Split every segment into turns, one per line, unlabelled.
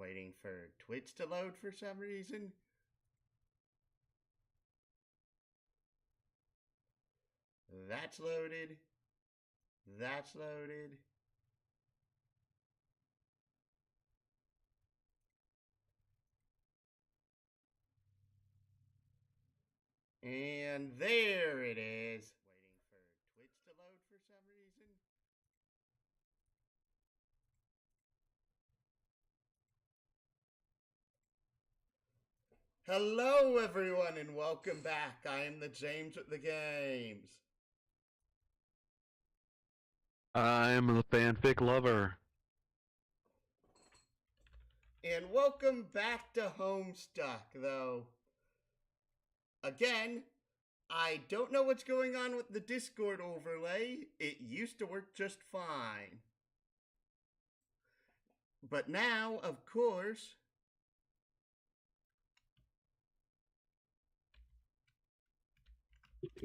Waiting for Twitch to load for some reason. That's loaded. That's loaded. And there it is. Waiting for Twitch to load for some reason. Hello everyone and welcome back. I am the James with the Games.
I'm the fanfic lover.
And welcome back to Homestuck, though. Again, I don't know what's going on with the Discord overlay. It used to work just fine. But now, of course,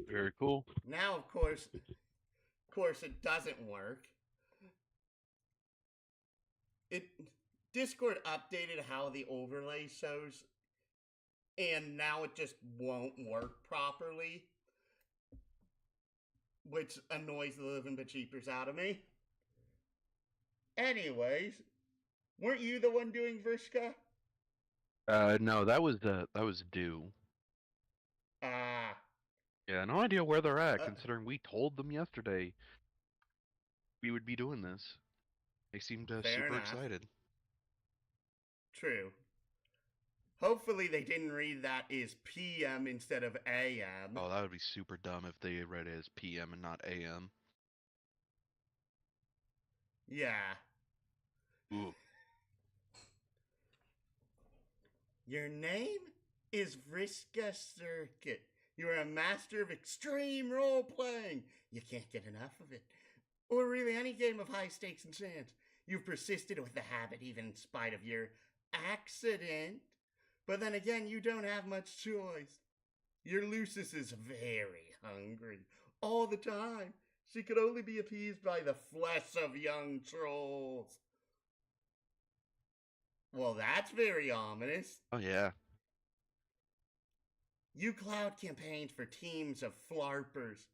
Very cool.
now of course it doesn't work. Discord updated how the overlay shows, and now it just won't work properly, which annoys the living bejeepers out of me. Anyways, weren't you the one doing Vriska?
No, that was due.
Ah.
Yeah, no idea where they're at, considering we told them yesterday we would be doing this. They seemed super excited.
True. Hopefully they didn't read that as PM instead of AM.
Oh, that would be super dumb if they read it as PM and not AM.
Yeah.
Ooh.
Your name is Vriska Serket. You are a master of extreme role-playing. You can't get enough of it. Or really any game of high stakes and chance. You've persisted with the habit even in spite of your accident. But then again, you don't have much choice. Your Lucis is very hungry. All the time. She could only be appeased by the flesh of young trolls. Well, that's very ominous.
Oh, yeah.
You cloud campaigns for teams of flarpers,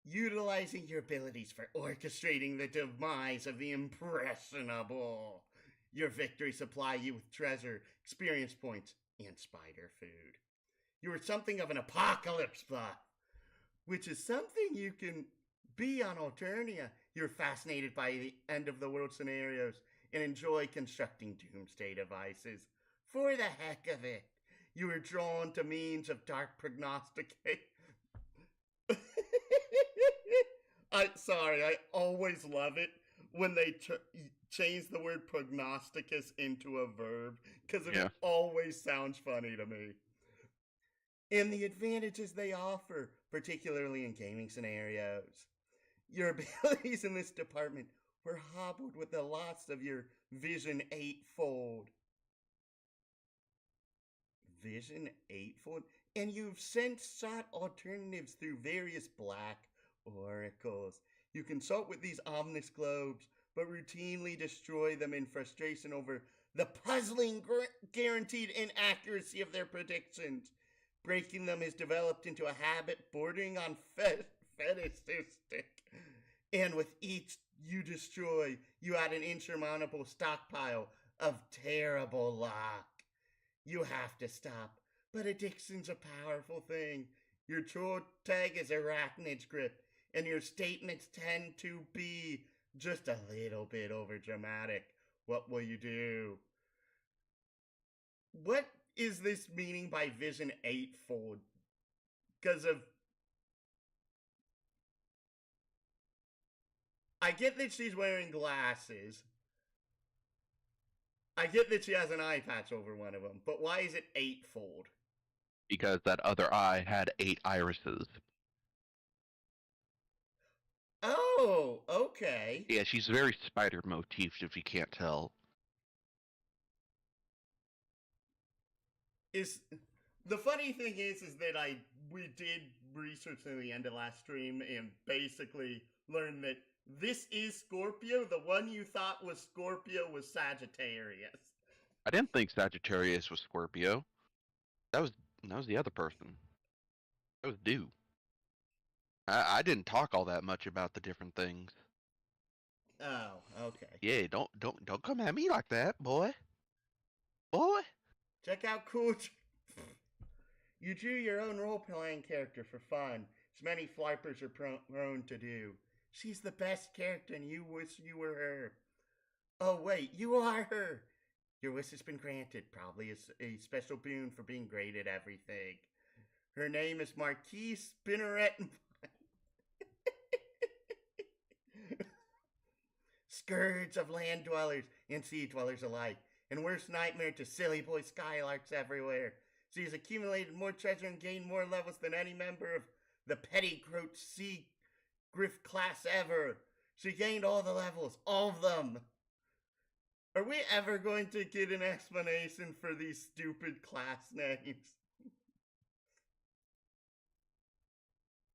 utilizing your abilities for orchestrating the demise of the impressionable. Your victories supply you with treasure, experience points, and spider food. You are something of an apocalypse buff, which is something you can be on Alternia. You're fascinated by the end of the world scenarios and enjoy constructing doomsday devices. For the heck of it, you are drawn to means of dark prognosticate. I always love it when they change the word prognosticus into a verb, because it always sounds funny to me. And the advantages they offer, particularly in gaming scenarios. Your abilities in this department were hobbled with the loss of your Vision Eightfold. Vision Eightfold? And you've since sought alternatives through various black oracles. You consult with these ominous globes, but routinely destroy them in frustration over the puzzling guaranteed inaccuracy of their predictions. Breaking them has developed into a habit bordering on fetishistic. And with each you destroy, you add an insurmountable stockpile of terrible luck. You have to stop, but addiction's a powerful thing. Your troll tag is arachnid's grip, and your statements tend to be just a little bit overdramatic. What will you do? What is this meaning by Vision Eightfold? Because of... I get that she's wearing glasses. I get that she has an eye patch over one of them, but why is it eightfold?
Because that other eye had 8 irises.
Oh, okay.
Yeah, she's very spider motifed, if you can't tell.
The funny thing is that we did research in the end of last stream and basically learned that this is Scorpio. The one you thought was Scorpio was Sagittarius.
I didn't think Sagittarius was Scorpio. That was the other person. That was Dew. I didn't talk all that much about the different things.
Oh, okay.
Yeah, don't come at me like that, boy. Boy.
Check out Cool. You drew your own role playing character for fun, as many flippers are prone to do. She's the best character, and you wish you were her. Oh, wait, you are her! Your wish has been granted, probably as a special boon for being great at everything. Her name is Marquise Spinneret. Scourge of land dwellers and sea dwellers alike, and worst nightmare to silly boy skylarks everywhere. She has accumulated more treasure and gained more levels than any member of the Petticoat Sea Griff class ever. She gained all the levels, all of them. Are we ever going to get an explanation for these stupid class names?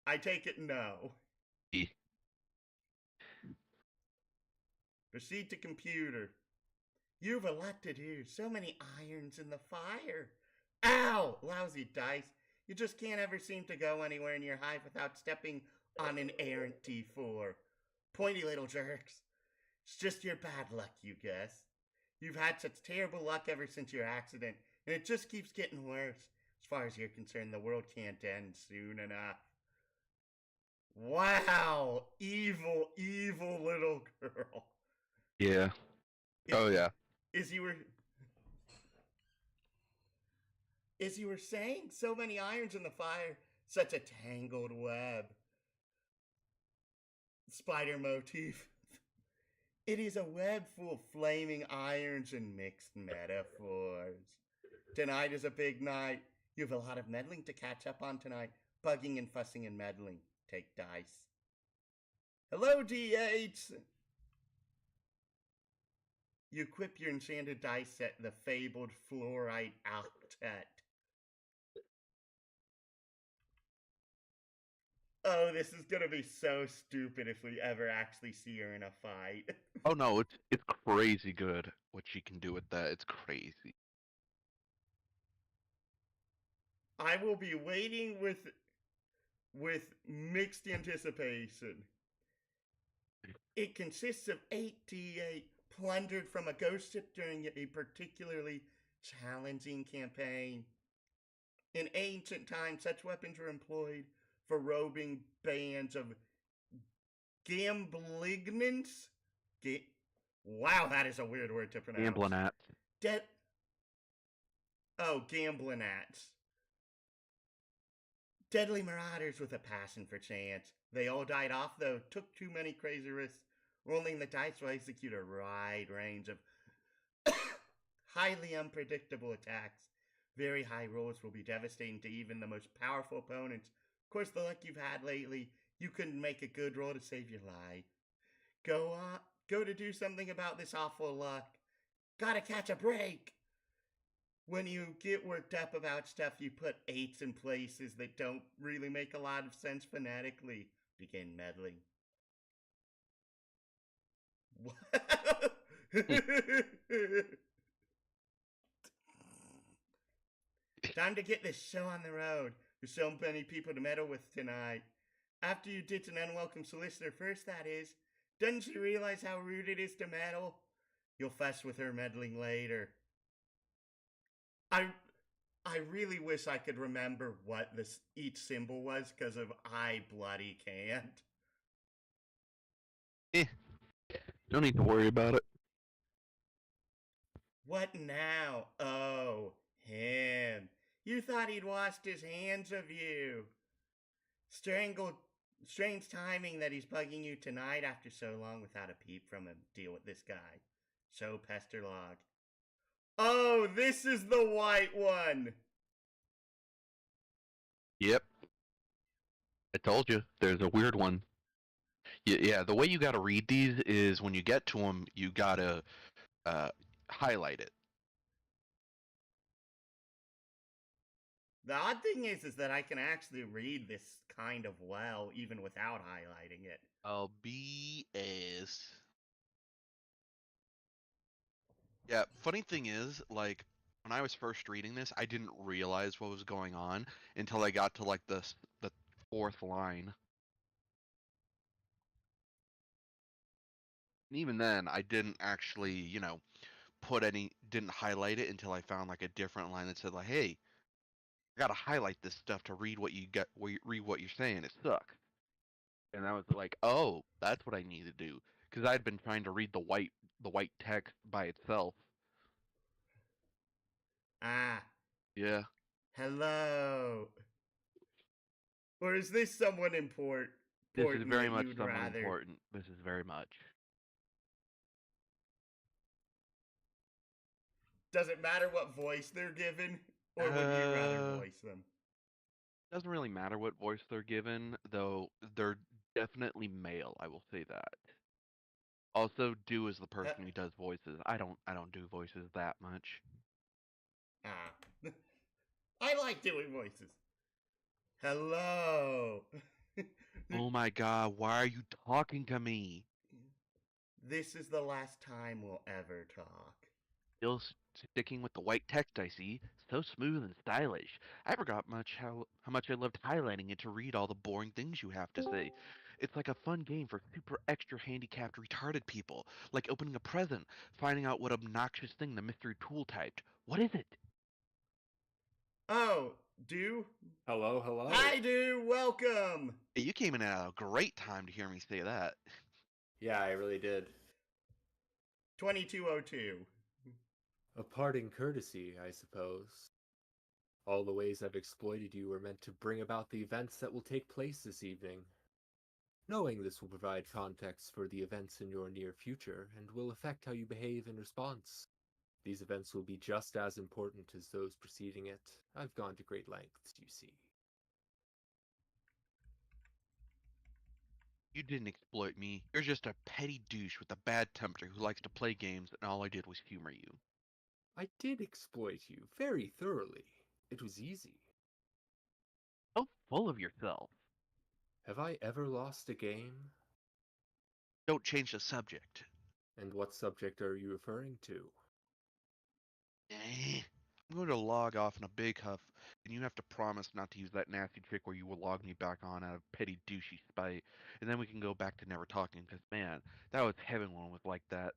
I take it no. Proceed to computer. You've a lot to do. So many irons in the fire. Ow! Lousy dice. You just can't ever seem to go anywhere in your hive without stepping on an errant T4. Pointy little jerks. It's just your bad luck, you guess. You've had such terrible luck ever since your accident, and it just keeps getting worse. As far as you're concerned, the world can't end soon enough. Wow! Evil, evil little girl.
Yeah. Oh yeah.
As you were saying, so many irons in the fire, such a tangled web. Spider motif. It is a web full of flaming irons and mixed metaphors. Tonight is a big night. You have a lot of meddling to catch up on tonight. Bugging and fussing and meddling. Take dice. Hello, D8s! You equip your enchanted dice set, the fabled fluorite octet. Oh, this is gonna be so stupid if we ever actually see her in a fight.
Oh no, it's crazy good what she can do with that. It's crazy.
I will be waiting with mixed anticipation. It consists of 8d8 plundered from a ghost ship during a particularly challenging campaign. In ancient times, such weapons were employed for roving bands of gamblignants. Wow, that is a weird word to pronounce.
Gamblinats.
Gamblinats. Deadly marauders with a passion for chance. They all died off, though, took too many crazy risks. Rolling the dice will execute a wide range of highly unpredictable attacks. Very high rolls will be devastating to even the most powerful opponents. Of course, the luck you've had lately, you couldn't make a good roll to save your life. Go to do something about this awful luck. Gotta catch a break. When you get worked up about stuff, you put 8s in places that don't really make a lot of sense phonetically. Begin meddling. Time to get this show on the road. There's so many people to meddle with tonight. After you ditch an unwelcome solicitor first, that is. Doesn't she realize how rude it is to meddle? You'll fuss with her meddling later. I really wish I could remember what each symbol was, because of I bloody can't.
Don't need to worry about it.
What now? Oh, him. You thought he'd washed his hands of you. Strange timing that he's bugging you tonight after so long without a peep from him. Deal with this guy. So Pesterlog. Oh, this is the white one.
Yep. I told you, there's a weird one. Yeah, the way you gotta read these is when you get to them, you gotta highlight it.
The odd thing is that I can actually read this kind of well, even without highlighting it.
Oh, BS. Yeah, funny thing is, like when I was first reading this, I didn't realize what was going on until I got to like the fourth line. And even then, I didn't actually, didn't highlight it until I found like a different line that said like, "Hey, I gotta highlight this stuff to read what you get, read what you're saying. It sucks." And I was like, "Oh, that's what I need to do," because I'd been trying to read the white text by itself.
Ah,
Yeah,
hello. Or is this someone
this is
important
very
that
much
you'd
someone
rather?
important. This is very much.
Does it matter what voice they're given, or would you rather
Uh,
voice them?
doesn't really matter what voice they're given, though they're definitely male. I will say that. Also, do is the
Uh,
person who does voices. I don't do voices that much.
ah, I like doing voices. Hello.
Oh my god, why are you talking to me?
This is the last time we'll ever talk.
Still sticking with the white text I see. So smooth and stylish. I forgot how much I loved highlighting it to read all the boring things you have to say. It's like a fun game for super extra handicapped retarded people, like opening a present, finding out what obnoxious thing the mystery tool typed. What is it?
Oh, do?
Hello, hello.
Hi, do. Welcome.
Hey, you came in at a great time to hear me say that.
Yeah, I really did.
2202.
A parting courtesy, I suppose. All the ways I've exploited you were meant to bring about the events that will take place this evening. Knowing this will provide context for the events in your near future and will affect how you behave in response. These events will be just as important as those preceding it. I've gone to great lengths, you see.
You didn't exploit me. You're just a petty douche with a bad temper who likes to play games, and all I did was humor you.
I did exploit you very thoroughly. It was easy.
So full of yourself.
Have I ever lost a game?
Don't change the subject.
And what subject are you referring to?
I'm going to log off in a big huff, and you have to promise not to use that nasty trick where you will log me back on out of petty douchey spite, and then we can go back to never talking, because man, that was heaven when it was like that.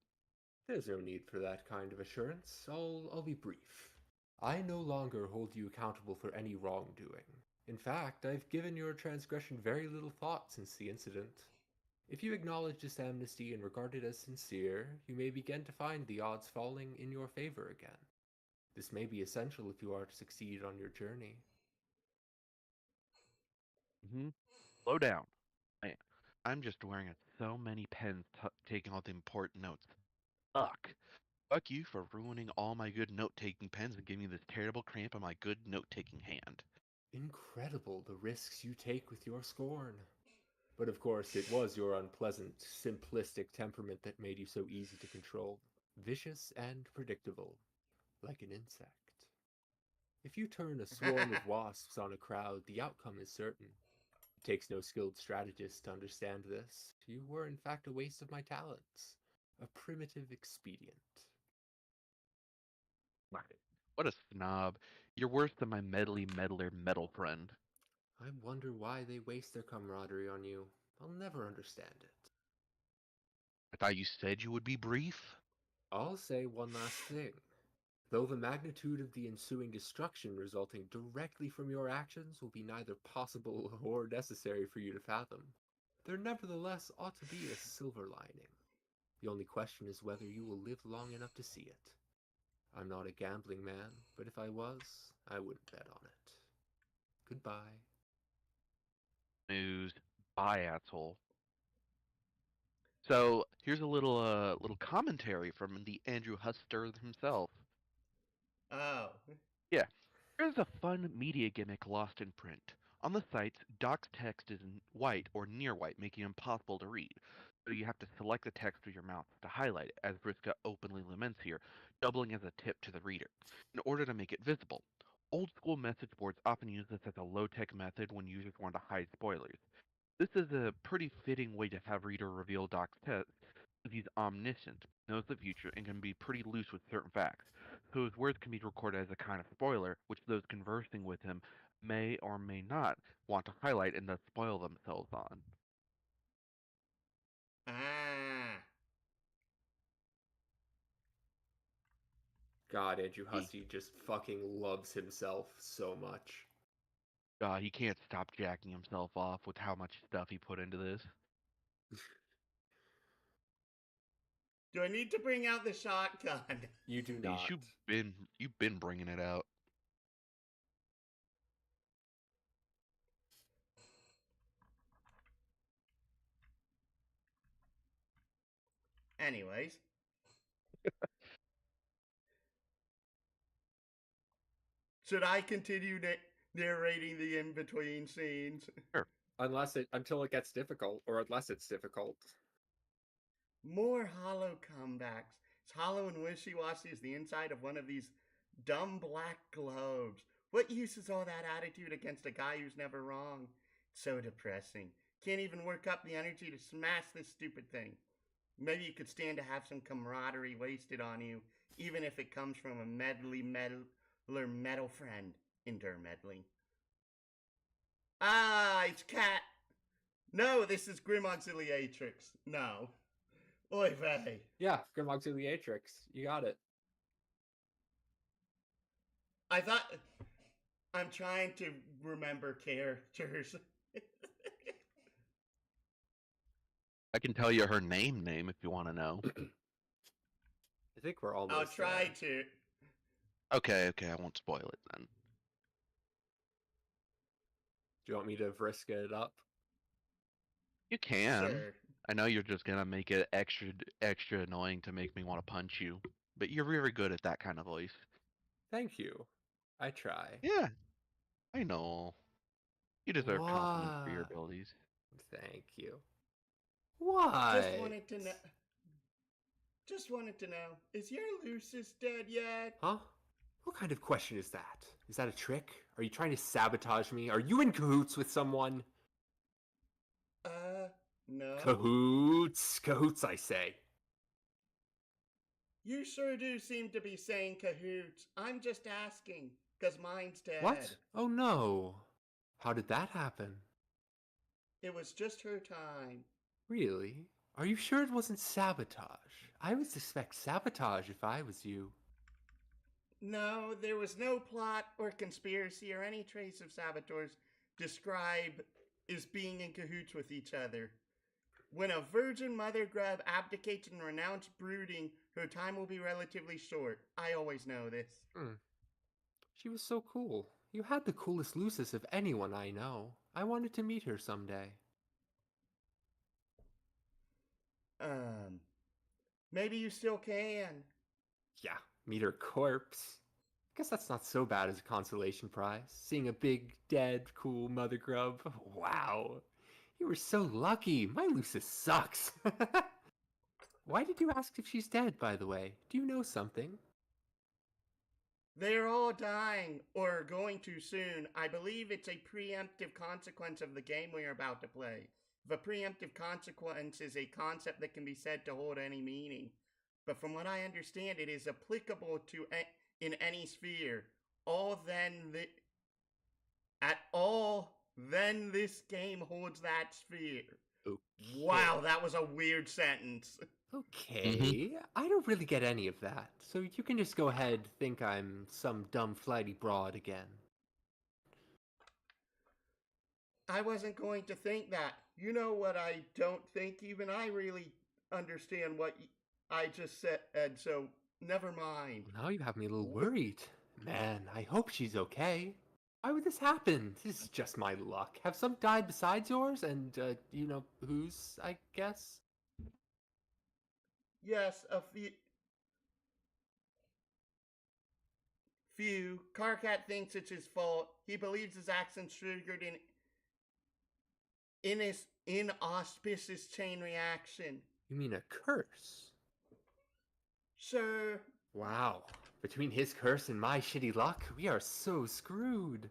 There's no need for that kind of assurance. I'll be brief. I no longer hold you accountable for any wrongdoing. In fact, I've given your transgression very little thought since the incident. If you acknowledge this amnesty and regard it as sincere, you may begin to find the odds falling in your favor again. This may be essential if you are to succeed on your journey.
Slow down. Man, I'm just wearing so many pens taking all the important notes. Fuck. Fuck you for ruining all my good note-taking pens and giving me this terrible cramp on my good note-taking hand.
Incredible the risks you take with your scorn. But of course, it was your unpleasant, simplistic temperament that made you so easy to control. Vicious and predictable, like an insect. If you turn a swarm of wasps on a crowd, the outcome is certain. It takes no skilled strategist to understand this. You were in fact a waste of my talents. A primitive expedient.
What a snob. You're worse than my medley meddler metal friend.
I wonder why they waste their camaraderie on you. I'll never understand it.
I thought you said you would be brief?
I'll say one last thing. Though the magnitude of the ensuing destruction resulting directly from your actions will be neither possible or necessary for you to fathom, there nevertheless ought to be a silver lining. The only question is whether you will live long enough to see it. I'm not a gambling man, but if I was, I wouldn't bet on it. Goodbye.
News. Bye, asshole. So here's a little commentary from the Andrew Huster himself.
Oh.
Yeah, here's a fun media gimmick lost in print. On the sites, doc's text is in white or near white, making it impossible to read. So you have to select the text with your mouse to highlight it, as Vriska openly laments here, doubling as a tip to the reader, in order to make it visible. Old school message boards often use this as a low-tech method when users want to hide spoilers. This is a pretty fitting way to have reader reveal doc's text, He's omniscient, knows the future, and can be pretty loose with certain facts. So his words can be recorded as a kind of spoiler, which those conversing with him may or may not want to highlight and thus spoil themselves on.
Ah.
God, Andrew
He-
Hussey just fucking loves himself so much.
He can't stop jacking himself off with how much stuff he put into this.
Do I need to bring out the shotgun?
You do not.
You've been bringing it out.
Anyways. Should I continue narrating the in-between scenes?
Sure.
Until it gets difficult, or unless it's difficult.
More hollow comebacks. It's hollow and wishy-washy as the inside of one of these dumb black globes. What use is all that attitude against a guy who's never wrong? It's so depressing. Can't even work up the energy to smash this stupid thing. Maybe you could stand to have some camaraderie wasted on you, even if it comes from a metal friend. Intermeddling. Ah, it's Cat. No, this is Grim Auxiliatrix. No. Oy vey.
Yeah, Grim Auxiliatrix. You got it.
I thought... I'm trying to remember characters.
I can tell you her name if you want to know.
I think we're almost
I'll try
there.
to.
Okay, I won't spoil it then.
Do you want me to Vriska it up?
You can.
Sure.
I know you're just gonna make it extra annoying to make me want to punch you, but you're very good at that kind of voice.
Thank you. I try.
Yeah, I know. You deserve compliments for your
What?
abilities.
Thank you. What?
Just wanted to know. Is your Lucis dead yet?
Huh? What kind of question is that? Is that a trick? Are you trying to sabotage me? Are you in cahoots with someone?
No.
Cahoots! Cahoots, I say.
You sure do seem to be saying cahoots. I'm just asking, because mine's dead.
What? Oh no. How did that happen?
It was just her time.
Really? Are you sure it wasn't sabotage? I would suspect sabotage if I was you.
No, there was no plot or conspiracy or any trace of saboteurs described as being in cahoots with each other. When a virgin mother grub abdicates and renounces brooding, her time will be relatively short. I always know this.
She was so cool. You had the coolest Lucis of anyone I know. I wanted to meet her someday.
Maybe you still can.
Yeah, meet her corpse. Guess that's not so bad as a consolation prize. Seeing a big, dead, cool mother grub. Wow. You were so lucky. My Lucis sucks. Why did you ask if she's dead, by the way? Do you know something?
They're all dying, or going to soon. I believe it's a preemptive consequence of the game we are about to play. The preemptive consequence is a concept that can be said to hold any meaning. But from what I understand, it is applicable to in any sphere. Then this game holds that sphere.
Okay.
Wow, that was a weird sentence.
Okay, I don't really get any of that, so you can just go ahead think I'm some dumb flighty broad again.
I wasn't going to think that. You know what I don't think? Even I really understand what I just said, so never mind.
Now you have me a little worried. Man, I hope she's okay. Why would this happen? This is just my luck. Have some died besides yours? And, you know, whose, I guess?
Yes, a few. Carcat thinks it's his fault. He believes his actions triggered an inauspicious chain reaction.
You mean a curse?
Sure.
Wow. Between his curse and my shitty luck, we are so screwed.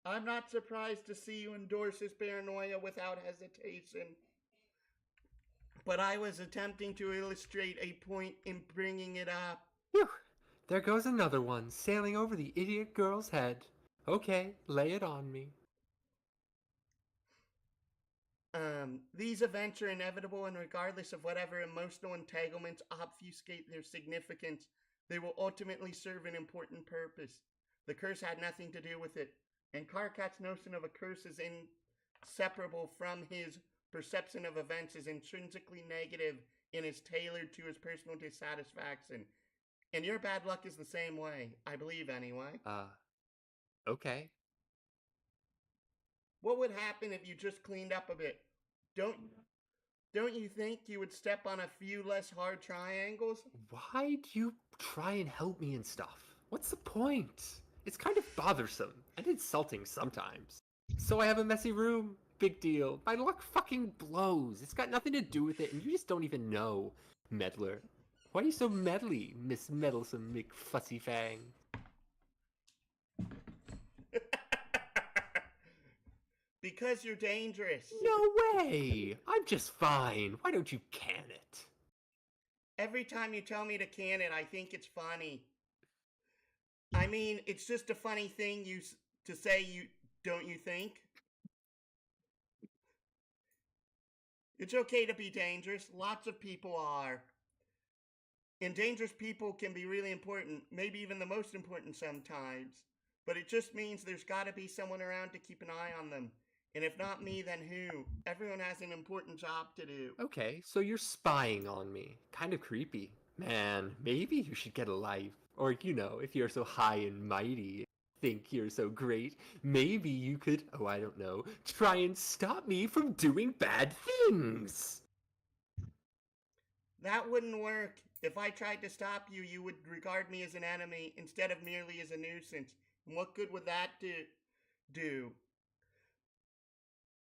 I'm not surprised to see you endorse his paranoia without hesitation. But I was attempting to illustrate a point in bringing it up.
Phew, there goes another one, sailing over the idiot girl's head. Okay, lay it on me.
These events are inevitable, and regardless of whatever emotional entanglements obfuscate their significance, they will ultimately serve an important purpose. The curse had nothing to do with it, and Karkat's notion of a curse is inseparable from his perception of events is intrinsically negative and is tailored to his personal dissatisfaction. And your bad luck is the same way, I believe anyway.
Okay.
What would happen if you just cleaned up a bit? Don't you think you would step on a few less hard triangles?
Why do you try and help me and stuff? What's the point? It's kind of bothersome and insulting sometimes. So I have a messy room. Big deal. My luck fucking blows. It's got nothing to do with it, and you just don't even know, meddler. Why are you so meddly, Miss Meddlesome McFussyfang?
Because you're dangerous.
No way! I'm just fine. Why don't you can it?
Every time you tell me to can it, I think it's funny. I mean, it's just a funny thing to say, don't you think? It's okay to be dangerous. Lots of people are. And dangerous people can be really important, maybe even the most important sometimes. But it just means there's got to be someone around to keep an eye on them. And if not me, then who? Everyone has an important job to do.
Okay, so you're spying on me. Kind of creepy. Man, maybe you should get a life. Or, you know, if you're so high and mighty, think you're so great, maybe you could, oh, I don't know, try and stop me from doing bad things.
That wouldn't work. If I tried to stop you, you would regard me as an enemy instead of merely as a nuisance. And what good would that do?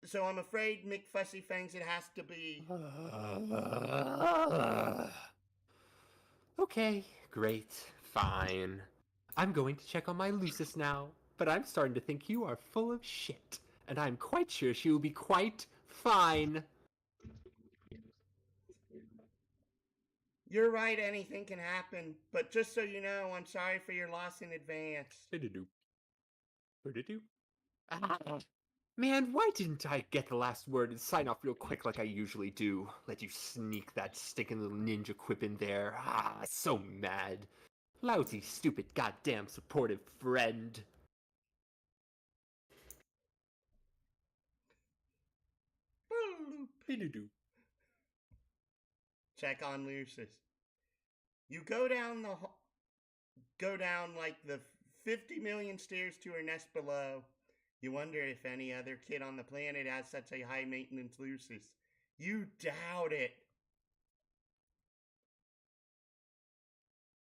So I'm afraid, McFussyfangs, it has to be.
Okay, great, fine. I'm going to check on my Lucis now, but I'm starting to think you are full of shit, and I'm quite sure she will be quite fine.
You're right, anything can happen, but just so you know, I'm sorry for your loss in advance.
Man, why didn't I get the last word and sign off real quick like I usually do? Let you sneak that stinking little ninja quip in there. So mad. Lousy, stupid, goddamn supportive friend.
Check on Lucis. You go down like the 50 million stairs to her nest below. You wonder if any other kid on the planet has such a high maintenance Lucis. You doubt it.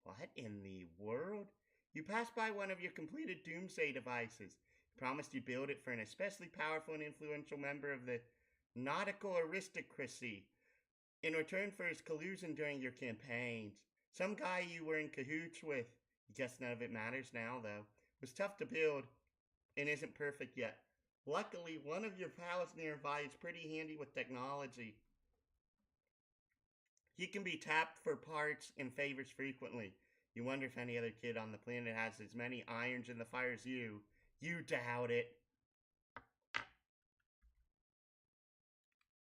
What in the world? You pass by one of your completed doomsday devices. You promised you'd build it for an especially powerful and influential member of the nautical aristocracy in return for his collusion during your campaigns. Some guy you were in cahoots with. I guess none of it matters now, though. It was tough to build and isn't perfect yet. Luckily, one of your pals nearby is pretty handy with technology. He can be tapped for parts and favors frequently. You wonder if any other kid on the planet has as many irons in the fire as you. You doubt it.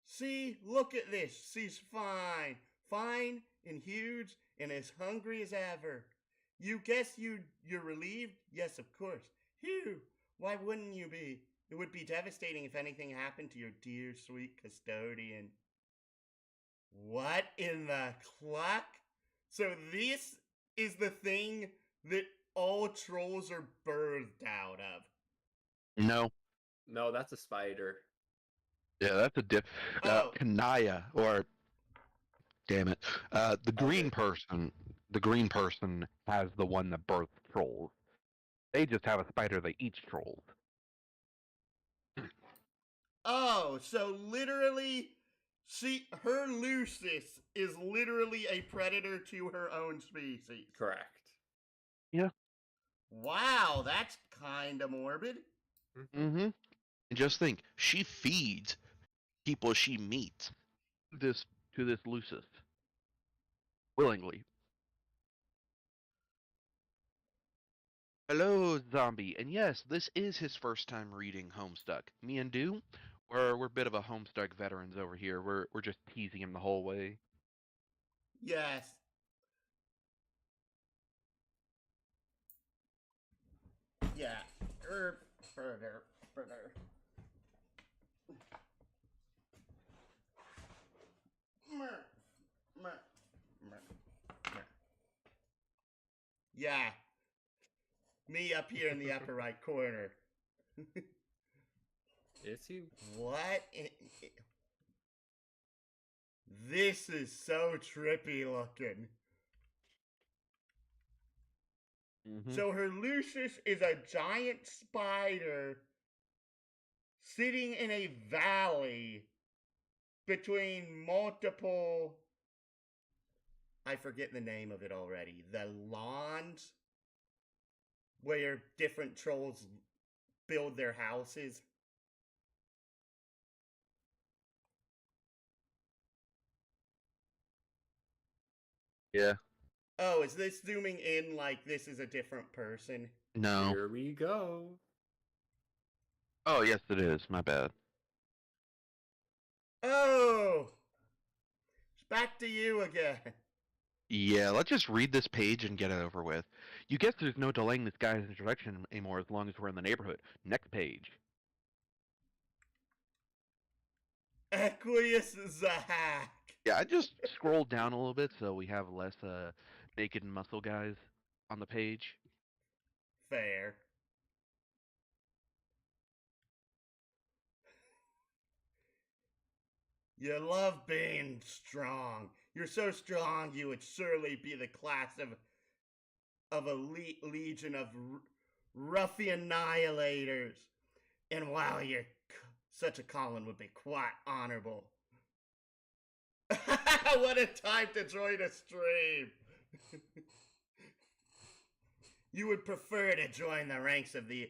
See, look at this. She's fine. Fine and huge and as hungry as ever. You guess you're relieved? Yes, of course. Phew. Why wouldn't you be? It would be devastating if anything happened to your dear, sweet custodian. What in the cluck? So this is the thing that all trolls are birthed out of.
No, that's a spider.
Yeah, that's a Kanaya, or damn it, the green person. The green person has the one that births trolls. They just have a spider that eats trolls.
Oh, so literally, her Lucis is literally a predator to her own species.
Correct.
Yeah.
Wow, that's kind of morbid.
Mm-hmm. And just think, she feeds people she meets. This to this Lucis. Willingly. Hello, zombie. And yes, this is his first time reading Homestuck. Me and Do, we're a bit of a Homestuck veterans over here. We're just teasing him the whole way.
Yes. Yeah. Further. Yeah. Me up here in the upper right corner.
Is he?
What? This is so trippy looking.
Mm-hmm.
So her Lucius is a giant spider sitting in a valley between multiple. I forget the name of it already. The lawns where different trolls build their houses.
Yeah.
Oh, is this zooming in like this is a different person?
No.
Here we go.
Oh, yes, it is. My bad.
Oh! It's back to you again.
Yeah, let's just read this page and get it over with. You guess there's no delaying this guy's introduction anymore as long as we're in the neighborhood. Next page.
Aqueous Zach.
Yeah, I just scrolled down a little bit so we have less naked and muscle guys on the page.
Fair. You love being strong. You're so strong you would surely be the class of elite legion of ruffian annihilators. And while you're such a calling would be quite honorable. What a time to join a stream. You would prefer to join the ranks of the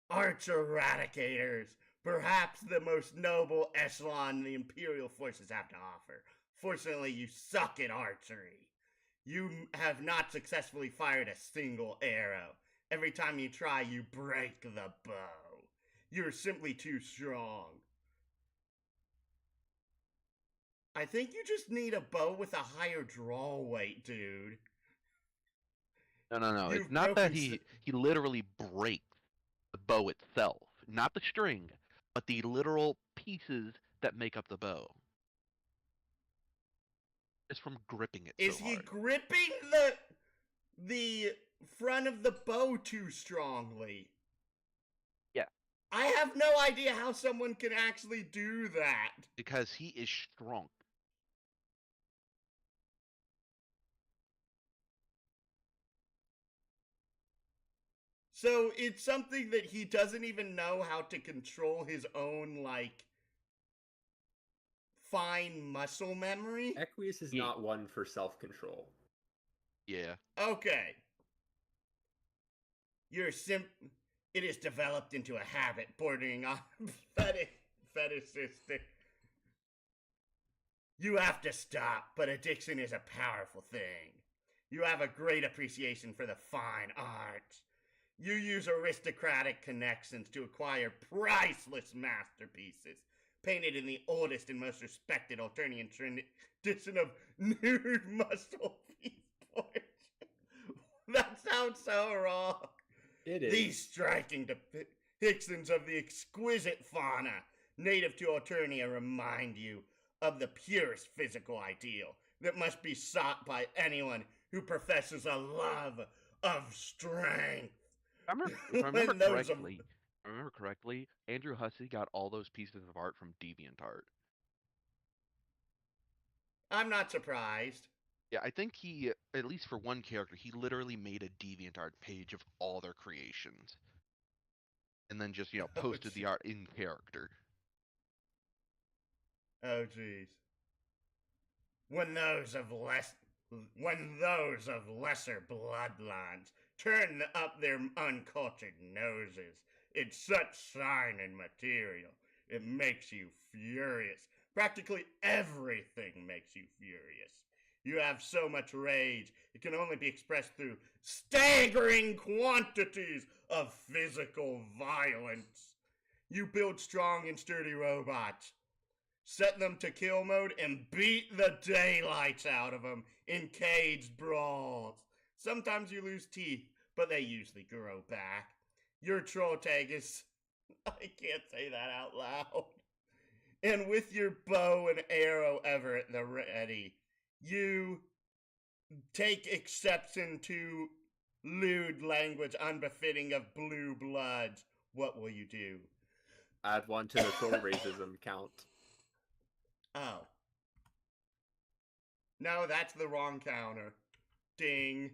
Arch Eradicators, perhaps the most noble echelon the Imperial forces have to offer. Fortunately, you suck at archery. You have not successfully fired a single arrow. Every time you try, you break the bow. You're simply too strong. I think you just need a bow with a higher draw weight, dude.
No.
You've
It's not that
broken
he literally breaks the bow itself. Not the string, but the literal pieces that make up the bow. It's from gripping it
Is
so
he
hard.
gripping the front of the bow too strongly?
Yeah.
I have no idea how someone can actually do that.
Because he is strong.
So it's something that he doesn't even know how to control his own, like, fine muscle memory?
Equius is
Yeah.
not one for self-control.
Yeah.
Okay. It is developed into a habit bordering on fetishistic. You have to stop, but addiction is a powerful thing. You have a great appreciation for the fine arts. You use aristocratic connections to acquire priceless masterpieces, painted in the oldest and most respected Alternian tradition of nude muscle piece. That sounds so wrong.
It is.
These striking depictions of the exquisite fauna native to Alternia remind you of the purest physical ideal that must be sought by anyone who professes a love of strength.
If I remember correctly, Andrew Hussey got all those pieces of art from DeviantArt.
I'm not surprised.
Yeah, I think he, at least for one character, he literally made a DeviantArt page of all their creations. And then just, posted the art in character.
Oh, jeez. When those of lesser bloodlines turn up their uncultured noses in such sign and material, it makes you furious. Practically everything makes you furious. You have so much rage, it can only be expressed through staggering quantities of physical violence. You build strong and sturdy robots, set them to kill mode, and beat the daylights out of them in caged brawls. Sometimes you lose teeth, but they usually grow back. Your troll tag is... I can't say that out loud. And with your bow and arrow ever at the ready, you take exception to lewd language unbefitting of blue bloods. What will you do?
Add 1 to the troll racism count.
Oh. No, that's the wrong counter. Ding.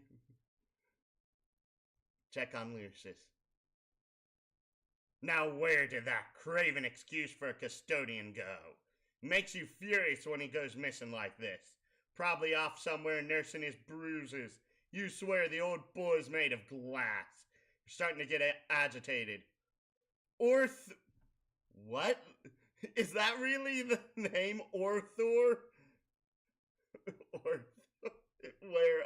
Check on Lucius. Now where did that craven excuse for a custodian go? Makes you furious when he goes missing like this. Probably off somewhere nursing his bruises. You swear the old boy's made of glass. You're starting to get agitated. What? Is that really the name Orthor? Where?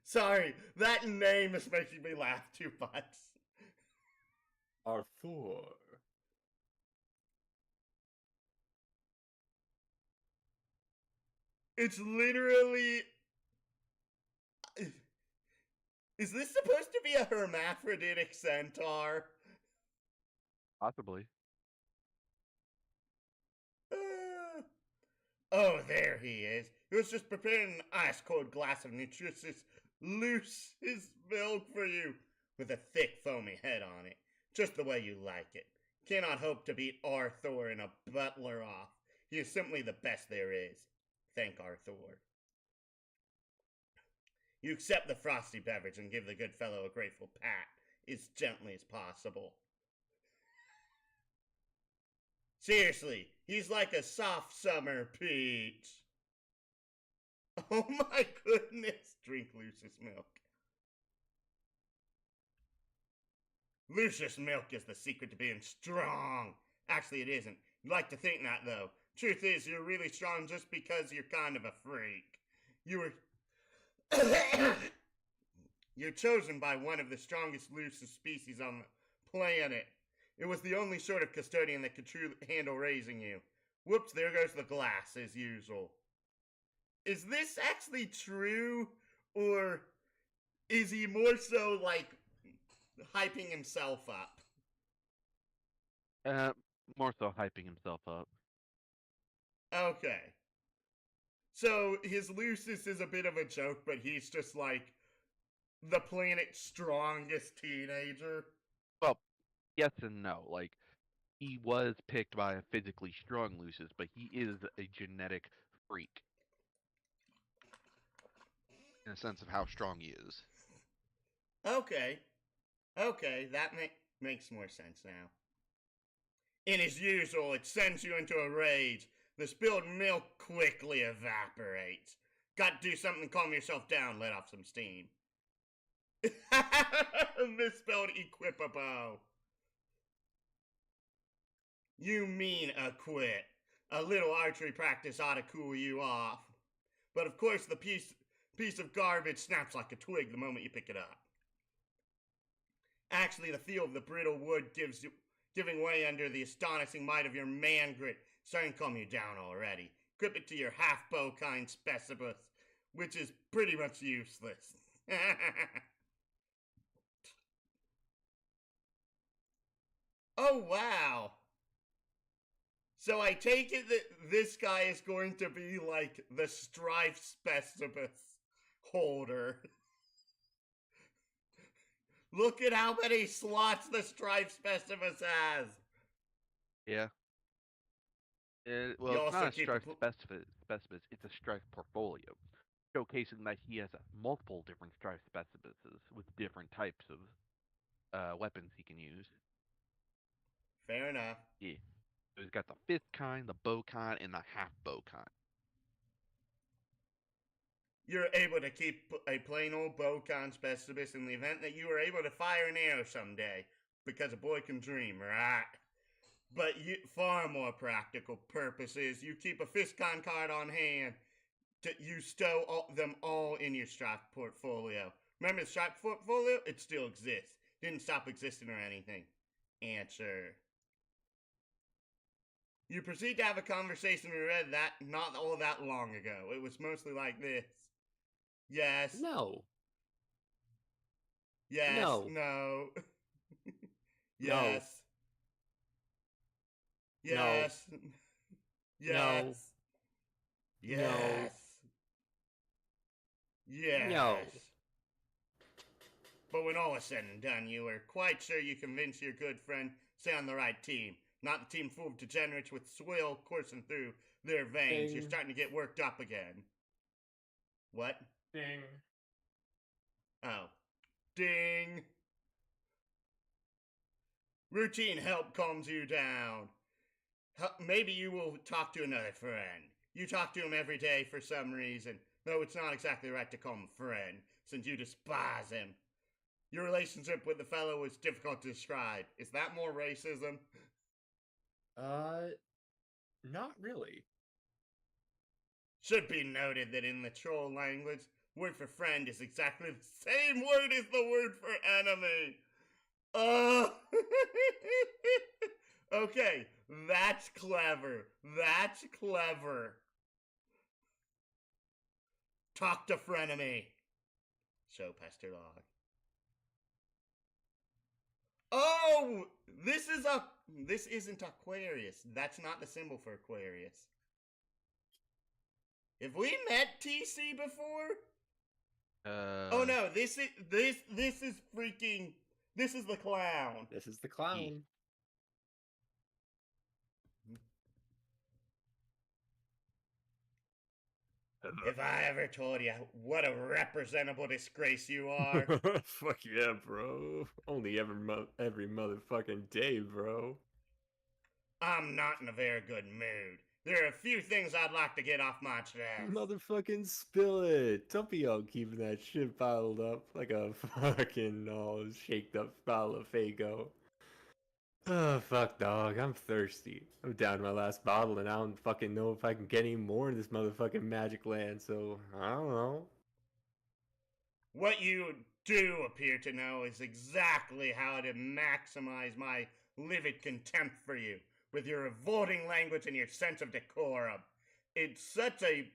Sorry, that name is making me laugh too much.
Arthur.
It's literally... Is this supposed to be a hermaphroditic centaur?
Possibly.
Oh, there he is. He was just preparing an ice-cold glass of nutritious loose milk for you, with a thick, foamy head on it. Just the way you like it. Cannot hope to beat Arthur and a butler off. He is simply the best there is. Thank Arthur. You accept the frosty beverage and give the good fellow a grateful pat, as gently as possible. Seriously, he's like a soft summer peach. Oh my goodness, drink Lucius milk. Lucius milk is the secret to being strong. Actually, it isn't. You'd like to think that, though. Truth is, you're really strong just because you're kind of a freak. You're chosen by one of the strongest Lucius species on the planet. It was the only sort of custodian that could truly handle raising you. Whoops, there goes the glass, as usual. Is this actually true, or is he more so, like, hyping himself up?
More so hyping himself up.
Okay. So, his Lucius is a bit of a joke, but he's just, like, the planet's strongest teenager?
Well, yes and no. Like, he was picked by a physically strong Lucius, but he is a genetic freak. In a sense of how strong he is.
Okay, that makes more sense now. And as usual, it sends you into a rage. The spilled milk quickly evaporates. Got to do something to calm yourself down, let off some steam. Misspelled equipabo. You mean acquit. A little archery practice ought to cool you off. But of course the piece of garbage snaps like a twig the moment you pick it up. Actually, the feel of the brittle wood giving way under the astonishing might of your man grit, starting to calm you down already. Grip it to your half-bow kind specibus, which is pretty much useless. Oh, wow. So I take it that this guy is going to be like the strife specibus holder. Look at how many slots the strife specibus has.
Yeah. Well, it's not a strife specibus, it's a strife portfolio, showcasing that he has multiple different strife specibuses with different types of weapons he can use.
Fair enough.
Yeah. So he's got the fifth kind, the bow kind, and the half bow kind.
You're able to keep a plain old bow kind specibus in the event that you are able to fire an arrow someday, because a boy can dream, right? But far more practical purposes, you keep a FistCon card on hand. You stow them all in your Stripe portfolio. Remember the Stripe portfolio? It still exists. Didn't stop existing or anything. Answer. You proceed to have a conversation we read that not all that long ago. It was mostly like this. Yes.
No.
Yes.
No.
No.
No.
Yes. Yes.
No.
Yes. Yes. Yes.
No.
But when all is said and done, you are quite sure you convinced your good friend stay on the right team. Not the team full of degenerates with swill coursing through their veins.
Ding.
You're starting to get worked up again. What?
Ding.
Oh. Ding. Routine help calms you down. Maybe you will talk to another friend. You talk to him every day for some reason, though it's not exactly right to call him friend, since you despise him. Your relationship with the fellow is difficult to describe. Is that more racism?
Not really.
Should be noted that in the troll language, word for friend is exactly the same word as the word for enemy. Okay, that's clever. That's clever. Talk to frenemy. Show Pastor Log. Oh, this isn't Aquarius. That's not the symbol for Aquarius. Have we met TC before? Oh no, this is freaking. This is the clown.
This is the clown.
If I ever told you what a representable disgrace you are.
Fuck yeah, bro. Only every motherfucking day, bro.
I'm not in a very good mood. There are a few things I'd like to get off my chest.
Motherfucking spill it. Don't be all keeping that shit bottled up like a fucking all shaked up bottle of Faygo. Oh, fuck, dog. I'm thirsty. I'm down to my last bottle and I don't fucking know if I can get any more in this motherfucking magic land, so I don't know.
What you do appear to know is exactly how to maximize my livid contempt for you, with your revolting language and your sense of decorum. It's such a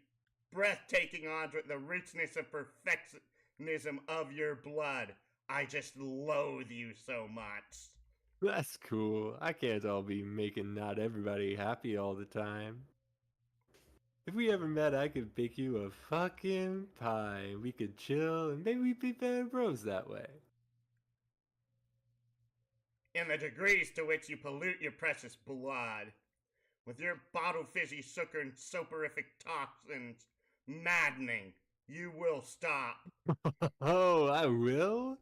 breathtaking odds with the richness and perfectionism of your blood. I just loathe you so much.
That's cool. I can't all be making not everybody happy all the time. If we ever met, I could bake you a fucking pie. We could chill, and maybe we'd be better bros that way.
In the degrees to which you pollute your precious blood, with your bottle fizzy sugar and soporific toxins maddening, you will stop.
Oh, I will?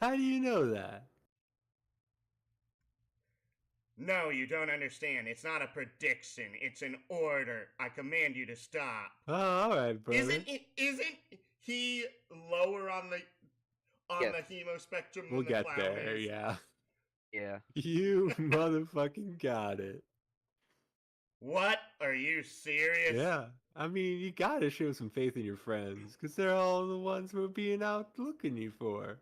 How do you know that?
No, you don't understand. It's not a prediction. It's an order. I command you to stop.
Oh, all right, brother.
Isn't he lower on the hemo spectrum than
We'll
the
get
clown
there,
is?
yeah.
Yeah.
You motherfucking got it.
What? Are you serious?
Yeah. I mean, you gotta show some faith in your friends, because they're all the ones who are being out looking you for.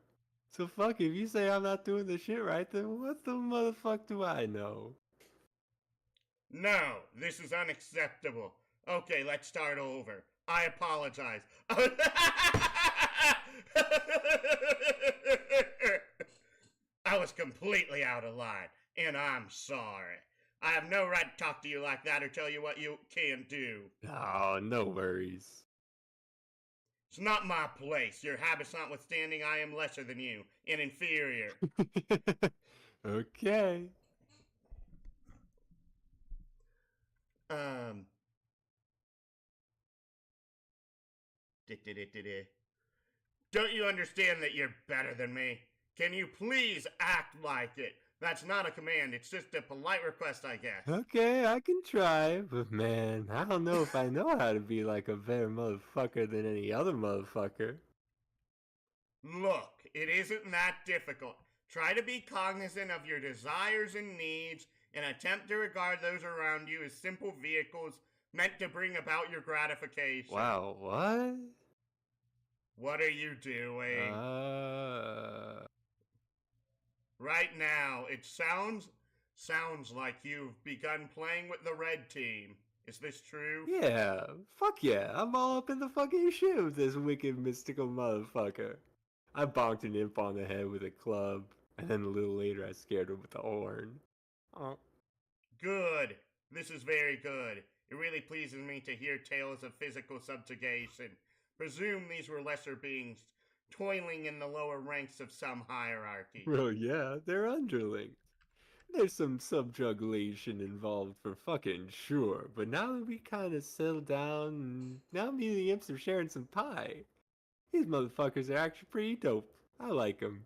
So fuck, if you say I'm not doing the shit right, then what the motherfuck do I know?
No, this is unacceptable. Okay, let's start over. I apologize. I was completely out of line, and I'm sorry. I have no right to talk to you like that or tell you what you can do.
Oh, no worries.
It's not my place. Your habits notwithstanding, I am lesser than you and inferior.
Okay.
Don't you understand that you're better than me? Can you please act like it? That's not a command, it's just a polite request, I guess.
Okay, I can try, but man, I don't know if I know how to be like a better motherfucker than any other motherfucker.
Look, it isn't that difficult. Try to be cognizant of your desires and needs and attempt to regard those around you as simple vehicles meant to bring about your gratification.
Wow, what?
What are you doing? Right now, it sounds like you've begun playing with the red team. Is this true?
Yeah, fuck yeah, I'm all up in the fucking shit with this wicked mystical motherfucker. I bonked an imp on the head with a club, and then a little later I scared him with a horn. Oh.
Good. This is very good. It really pleases me to hear tales of physical subjugation. Presume these were lesser beings, toiling in the lower ranks of some hierarchy.
Well, yeah, they're underlings. There's some subjugulation involved for fucking sure, but now that we kinda settled down, now me and the imps are sharing some pie. These motherfuckers are actually pretty dope. I like them.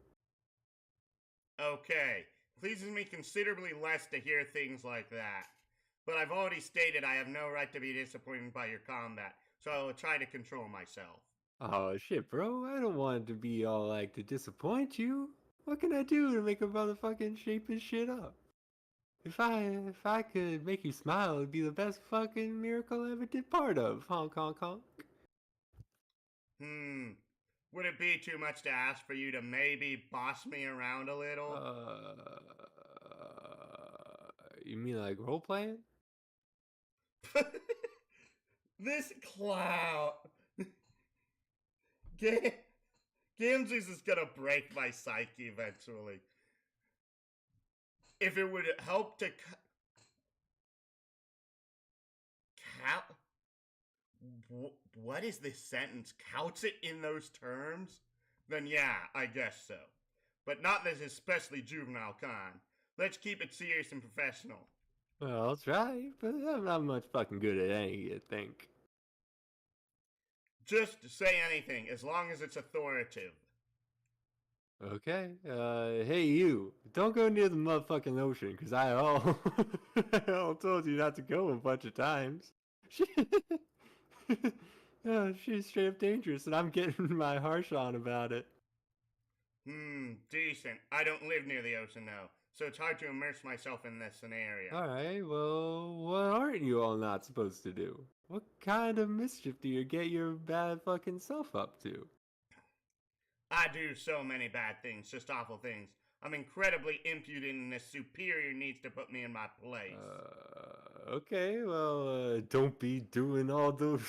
Okay. Pleases me considerably less to hear things like that. But I've already stated I have no right to be disappointed by your combat, so I will try to control myself.
Oh shit, bro, I don't want to be all like to disappoint you. What can I do to make a motherfucking shape this shit up? If I could make you smile, it'd be the best fucking miracle I ever did part of. Honk honk honk.
Would it be too much to ask for you to maybe boss me around a little?
You mean like role playing?
This clown. Gamsies is gonna break my psyche eventually. If it would help to what is this sentence? Couch it in those terms? Then yeah, I guess so. But not this especially juvenile kind. Let's keep it serious and professional.
Well, I'll try, but I'm not much fucking good at any, you think.
Just say anything, as long as it's authoritative.
Okay, hey you, don't go near the motherfucking ocean, cause I all told you not to go a bunch of times. She's straight up dangerous, and I'm getting my harsh on about it.
Decent. I don't live near the ocean though, so it's hard to immerse myself in this scenario.
Alright, well, what aren't you all not supposed to do? What kind of mischief do you get your bad fucking self up to?
I do so many bad things, just awful things. I'm incredibly impudent and this superior needs to put me in my place.
Okay, well, don't be doing all those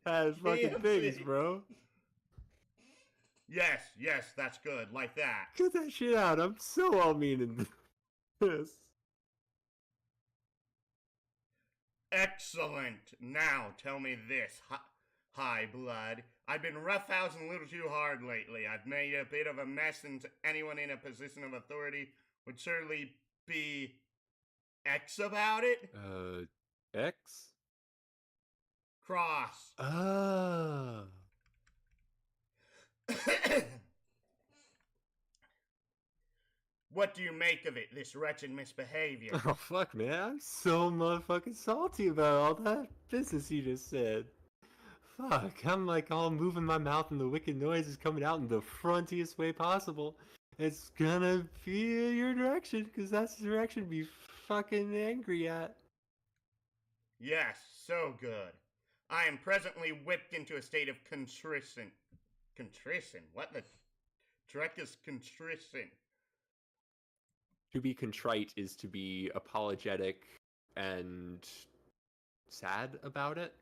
bad fucking things, bro.
Yes, that's good, like that.
Get that shit out, I'm so all mean in this.
Excellent. Now, tell me this, High Blood. I've been roughhousing a little too hard lately. I've made a bit of a mess, and anyone in a position of authority would certainly be X about it.
X?
Cross. What do you make of it, this wretched misbehavior?
Oh, fuck, man. I'm so motherfucking salty about all that business you just said. Fuck, I'm like all moving my mouth and the wicked noise is coming out in the frontiest way possible. It's gonna be in your direction, because that's the direction to be fucking angry at.
Yes, so good. I am presently whipped into a state of contrition. Contrition? What the dreck is contrition?
To be contrite is to be apologetic and sad about it.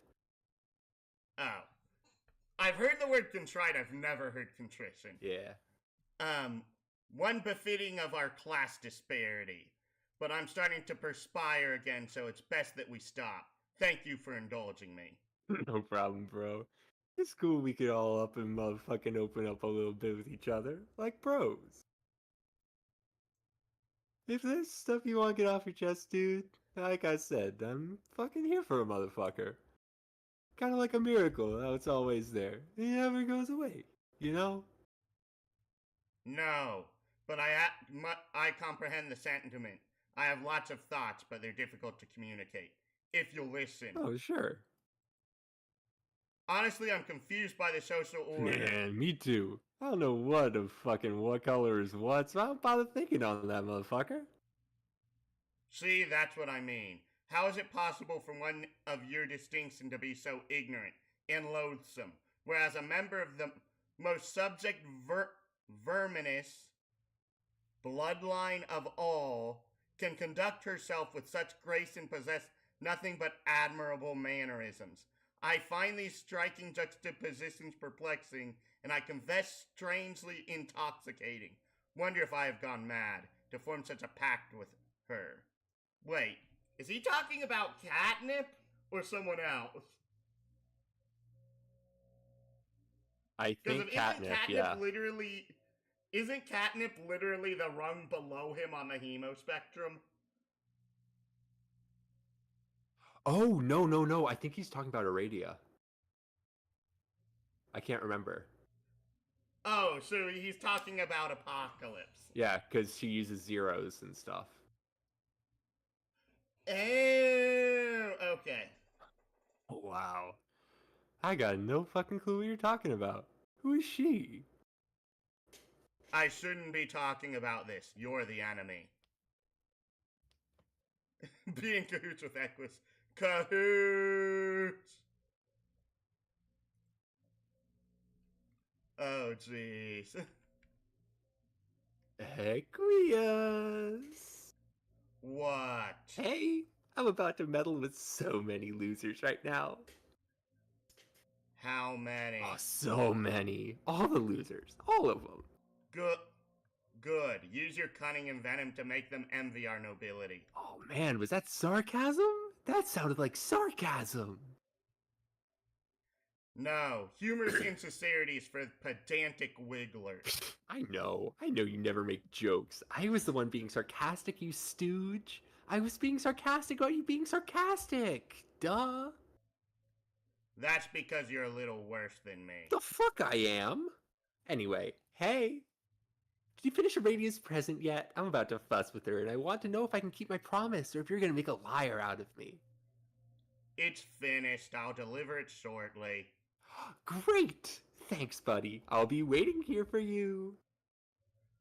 Oh. I've heard the word contrite, I've never heard contrition.
Yeah.
One befitting of our class disparity. But I'm starting to perspire again, so it's best that we stop. Thank you for indulging me.
No problem, bro. It's cool we could all up and motherfucking open up a little bit with each other, like bros. If there's stuff you want to get off your chest, dude, like I said, I'm fucking here for a motherfucker. Kind of like a miracle, how it's always there. It never goes away, you know?
No, but I comprehend the sentiment. I have lots of thoughts, but they're difficult to communicate. If you'll listen.
Oh, sure.
Honestly, I'm confused by the social order.
Man, me too. I don't know what color is what, so I don't bother thinking on that motherfucker.
See, that's what I mean. How is it possible for one of your distinction to be so ignorant and loathsome, whereas a member of the most subject verminous bloodline of all can conduct herself with such grace and possess nothing but admirable mannerisms? I find these striking juxtapositions perplexing, and I confess strangely intoxicating. Wonder if I have gone mad to form such a pact with her. Wait, is he talking about catnip or someone else?
I think catnip, yeah.
Isn't catnip literally the rung below him on the hemo spectrum?
Oh, no. I think he's talking about Aradia. I can't remember.
Oh, so he's talking about Apocalypse.
Yeah, because she uses zeros and stuff.
Oh, okay.
Wow. I got no fucking clue what you're talking about. Who is she?
I shouldn't be talking about this. You're the enemy. Be in cahoots with Equus. Cahoots! Oh, jeez.
Equius!
What?
Hey, I'm about to meddle with so many losers right now.
How many?
Oh, so many. All the losers. All of them.
Good. Use your cunning and venom to make them envy our nobility.
Oh man, was that sarcasm? That sounded like sarcasm.
No, humorous insincerities for pedantic wigglers.
I know you never make jokes. I was the one being sarcastic, you stooge. I was being sarcastic about you being sarcastic. Duh.
That's because you're a little worse than me.
The fuck I am? Anyway, hey. Did you finish Aradia's present yet? I'm about to fuss with her, and I want to know if I can keep my promise, or if you're gonna make a liar out of me.
It's finished. I'll deliver it shortly.
Great! Thanks, buddy. I'll be waiting here for you.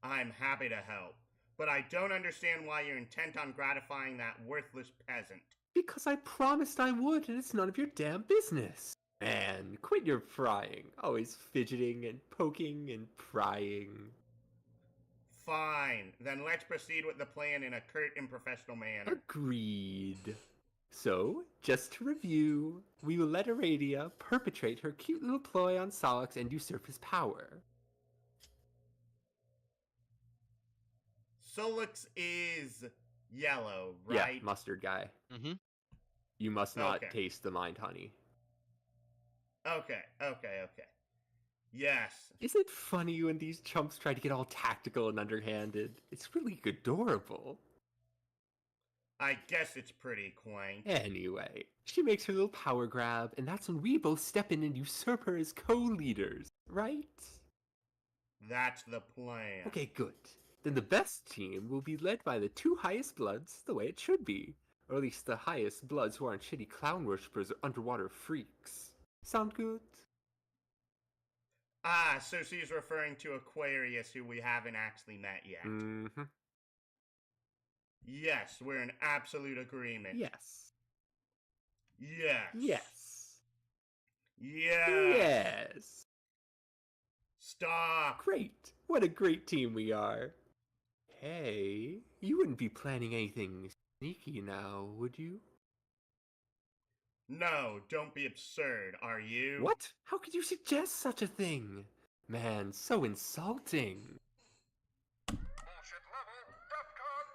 I'm happy to help, but I don't understand why you're intent on gratifying that worthless peasant.
Because I promised I would, and it's none of your damn business. Man, quit your prying. Always fidgeting and poking and prying.
Fine, then let's proceed with the plan in a curt and professional manner.
Agreed. So, just to review, we will let Aradia perpetrate her cute little ploy on Solix and usurp his power.
Solix is yellow, right?
Yeah, mustard guy.
Mm-hmm.
You must not
Okay.
taste the mind honey.
Okay. Yes.
Isn't it funny when these chumps try to get all tactical and underhanded? It's really adorable.
I guess it's pretty quaint.
Anyway, she makes her little power grab, and that's when we both step in and usurp her as co-leaders, right?
That's the plan.
Okay, good. Then the best team will be led by the two highest bloods, the way it should be. Or at least the highest bloods who aren't shitty clown worshippers or underwater freaks. Sound good?
Ah, so she's referring to Aquarius, who we haven't actually met yet.
Mm-hmm.
Yes, we're in absolute agreement.
Yes.
Yes.
Yes.
Yes.
Yes.
Stop.
Great. What a great team we are. Hey, you wouldn't be planning anything sneaky now, would you?
No, don't be absurd, are you?
What? How could you suggest such a thing? Man, so insulting.
Bullshit level, DEFCON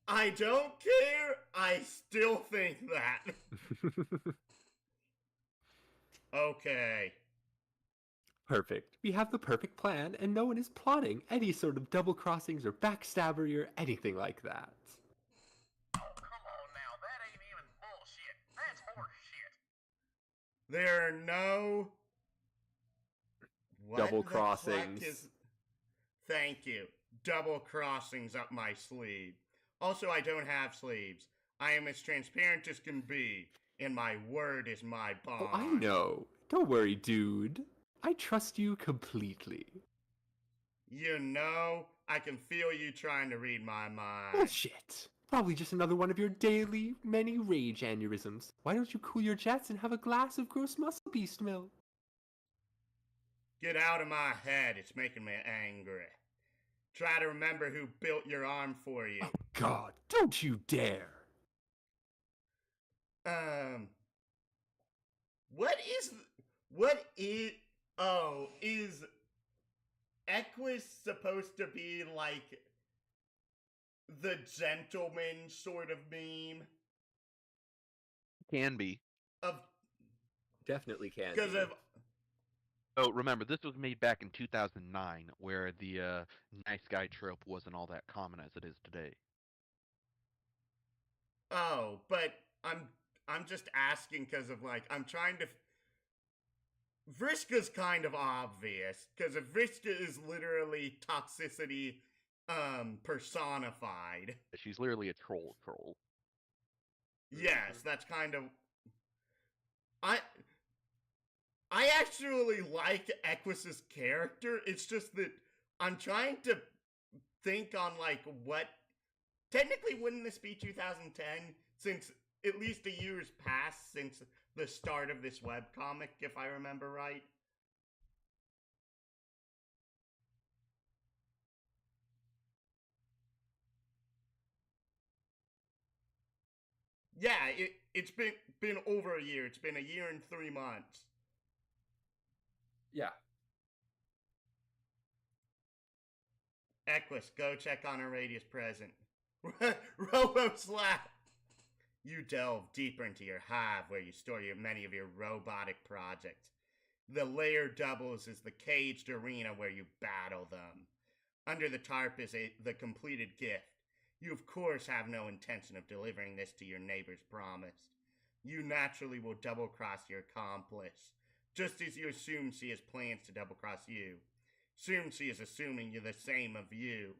5.
I don't care. I still think that. Okay.
Perfect. We have the perfect plan, and no one is plotting any sort of double crossings or backstabbery or anything like that.
Oh, come on now, that ain't even bullshit. That's horseshit.
There are no What
Double
the
crossings.
fuck is- Thank you. Double crossings up my sleeve. Also, I don't have sleeves. I am as transparent as can be, and my word is my bond.
Oh, I know. Don't worry, dude. I trust you completely.
You know, I can feel you trying to read my mind.
Bullshit. Probably just another one of your daily, many rage aneurysms. Why don't you cool your jets and have a glass of gross muscle beast milk?
Get out of my head, it's making me angry. Try to remember who built your arm for you.
Oh, God, don't you dare.
Is Equus supposed to be like the gentleman sort of meme?
Can be.
Definitely can.
Because of
Oh, remember, this was made back in 2009, where the nice guy trope wasn't all that common as it is today.
but I'm just asking because of like I'm trying to. Vriska's kind of obvious because if Vriska is literally toxicity personified.
She's literally a troll.
Yes, that's kind of. I actually like Equus's character. It's just that I'm trying to think on like what. Technically, wouldn't this be 2010? Since at least a year's passed since the start of this webcomic, if I remember right. Yeah, it's been over a year. It's been a year and 3 months.
Yeah.
Equus, go check on her radius present. Robo slap. You delve deeper into your hive where you store many of your robotic projects. The layer doubles as the caged arena where you battle them. Under the tarp is the completed gift. You of course have no intention of delivering this to your neighbor's promised. You naturally will double-cross your accomplice, just as you assume she has plans to double-cross you. Assume she is assuming you're the same of you.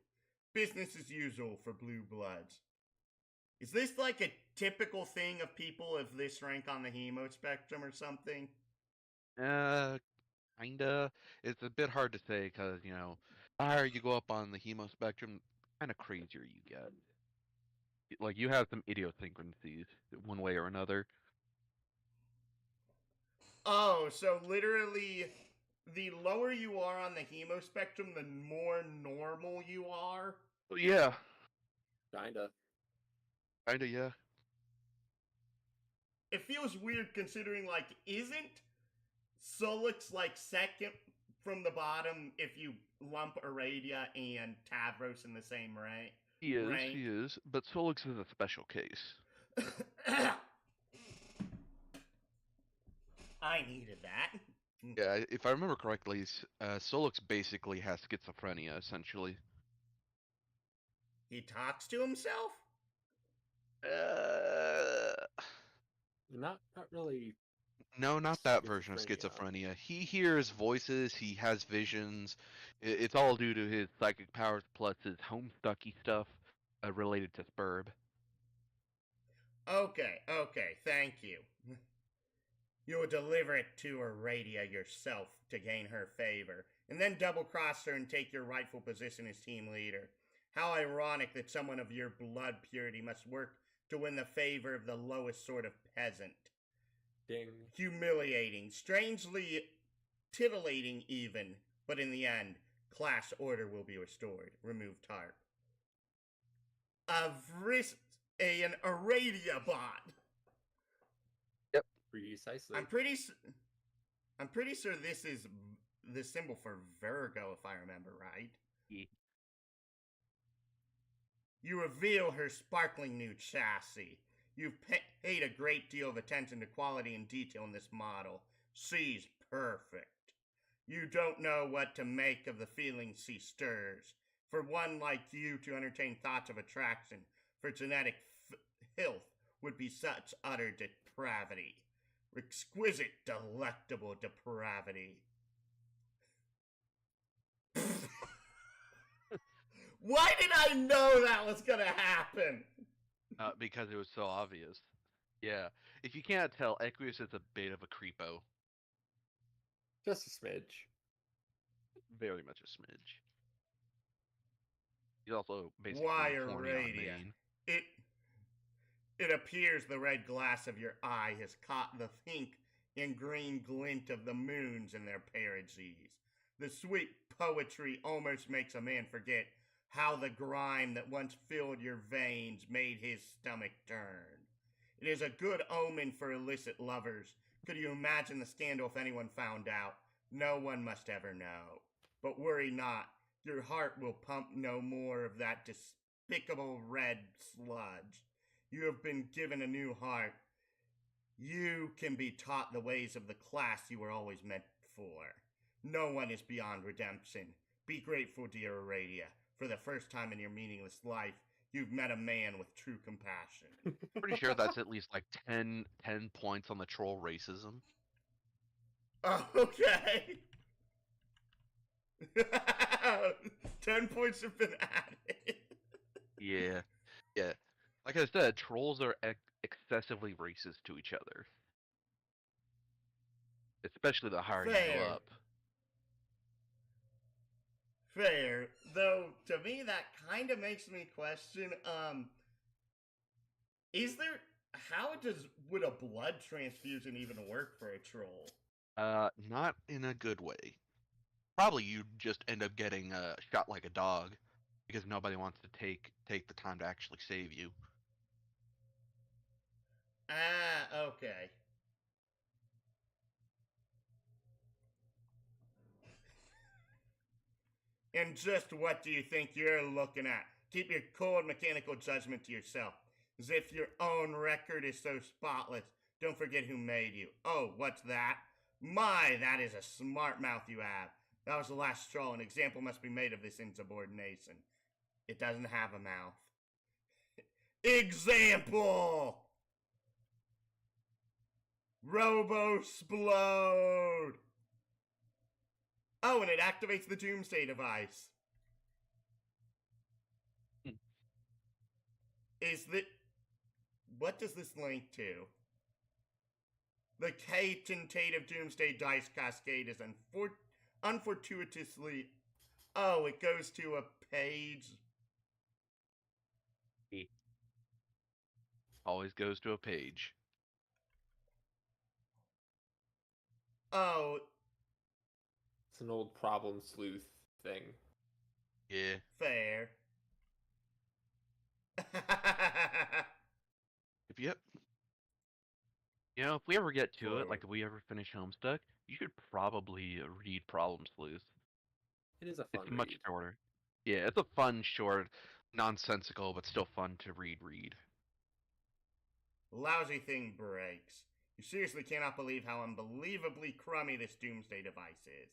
Business as usual for blue bloods. Is this like a typical thing of people of this rank on the hemo spectrum or something?
Kinda. It's a bit hard to say because, the higher you go up on the hemo spectrum, kind of crazier you get. Like, you have some idiosyncrasies one way or another.
Oh, so literally, the lower you are on the hemo spectrum, the more normal you are?
Well, yeah.
Kinda.
Yeah.
It feels weird considering, like, isn't Solix, like, second from the bottom if you lump Aradia and Tavros in the same rank?
He is, but Solix is a special case.
I needed that.
Yeah, if I remember correctly, Solix basically has schizophrenia, essentially.
He talks to himself?
Not really.
No, not that version of schizophrenia. He hears voices, he has visions. It's all due to his psychic powers plus his Homestucky stuff related to Spurb.
Okay, thank you. You will deliver it to Aradia yourself to gain her favor, and then double-cross her and take your rightful position as team leader. How ironic that someone of your blood purity must work to win the favor of the lowest sort of peasant.
Ding.
Humiliating, strangely titillating even, but in the end, class order will be restored. Remove tarp. An Aradia bot.
Yep.
Precisely.
I'm pretty sure this is the symbol for Virgo, if I remember right.
Yeah.
You reveal her sparkling new chassis. You've paid a great deal of attention to quality and detail in this model. She's perfect. You don't know what to make of the feelings she stirs. For one like you to entertain thoughts of attraction for genetic filth would be such utter depravity. Exquisite, delectable depravity. Why did I know that was gonna happen?
because it was so obvious. Yeah. If you can't tell, Equius is a bit of a creepo.
Just a smidge.
Very much a smidge. He's also basically
Wire
horny on
radio.
main.
It appears the red glass of your eye has caught the pink and green glint of the moons in their periges. The sweet poetry almost makes a man forget how the grime that once filled your veins made his stomach turn. It is a good omen for illicit lovers. Could you imagine the scandal if anyone found out? No one must ever know. But worry not, your heart will pump no more of that despicable red sludge. You have been given a new heart. You can be taught the ways of the class you were always meant for. No one is beyond redemption. Be grateful, dear Aradia. For the first time in your meaningless life, you've met a man with true compassion.
Pretty sure that's at least like 10 points on the troll racism.
Okay. 10 points have been added.
Yeah. Yeah. Like I said, trolls are excessively racist to each other. Especially the higher you
Fair.
go up.
Fair. Though, to me, that kind of makes me question, would a blood transfusion even work for a troll?
Not in a good way. Probably you just end up getting shot like a dog because nobody wants to take the time to actually save you.
Ah, okay. And just what do you think you're looking at? Keep your cold mechanical judgment to yourself. As if your own record is so spotless. Don't forget who made you. Oh, what's that? My, that is a smart mouth you have. That was the last straw. An example must be made of this insubordination. It doesn't have a mouth. Example! Robo-splode! Oh, and it activates the Doomsday device. What does this link to? The K-tentative Doomsday Dice Cascade is unfortuitously... Oh, it goes to a page.
Always goes to a page.
Oh.
It's an old problem sleuth thing.
Yeah.
Fair.
Yep. You know, if we ever get to
Forward.
it, like if we ever finish Homestuck, you should probably read Problem Sleuth.
It is a fun
It's much
read.
shorter. Yeah, it's a fun, short, nonsensical, but still fun to read.
Lousy thing breaks. You seriously cannot believe how unbelievably crummy this Doomsday device is.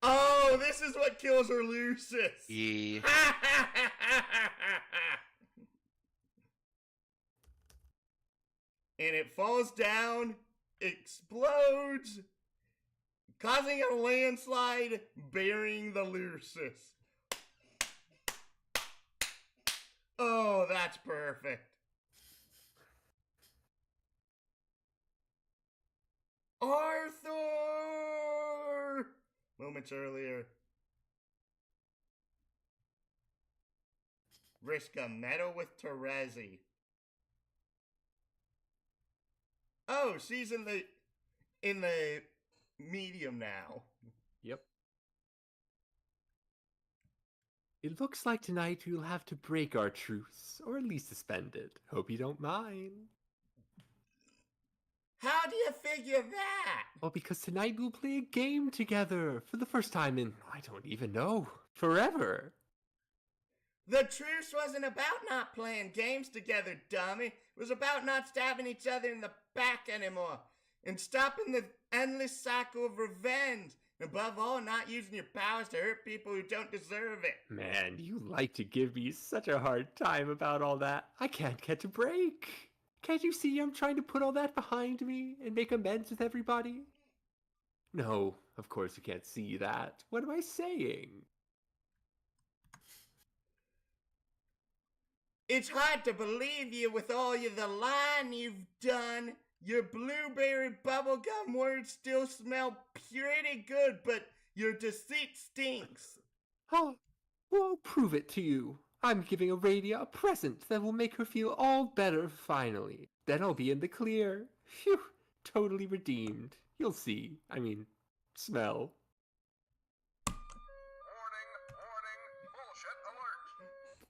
Oh, this is what kills Lucis.
Yeah.
And it falls down, explodes, causing a landslide, burying the Lucis. Oh, that's perfect. Arthur! Moments earlier. Vriska medal with Terezi. Oh, she's in the medium now.
Yep. It looks like tonight we'll have to break our truce, or at least suspend it. Hope you don't mind.
How do you figure that?
Well, because tonight we'll play a game together for the first time in, I don't even know, forever.
The truce wasn't about not playing games together, dummy. It was about not stabbing each other in the back anymore. And stopping the endless cycle of revenge. And above all, not using your powers to hurt people who don't deserve it.
Man, you like to give me such a hard time about all that. I can't catch a break. Can't you see I'm trying to put all that behind me and make amends with everybody? No, of course you can't see that. What am I saying?
It's hard to believe you with all the lying you've done. Your blueberry bubblegum words still smell pretty good, but your deceit stinks.
Oh, well, I'll prove it to you. I'm giving Aradia a present that will make her feel all better finally. Then I'll be in the clear. Phew, totally redeemed. You'll see. I mean, smell.
Warning, bullshit alert.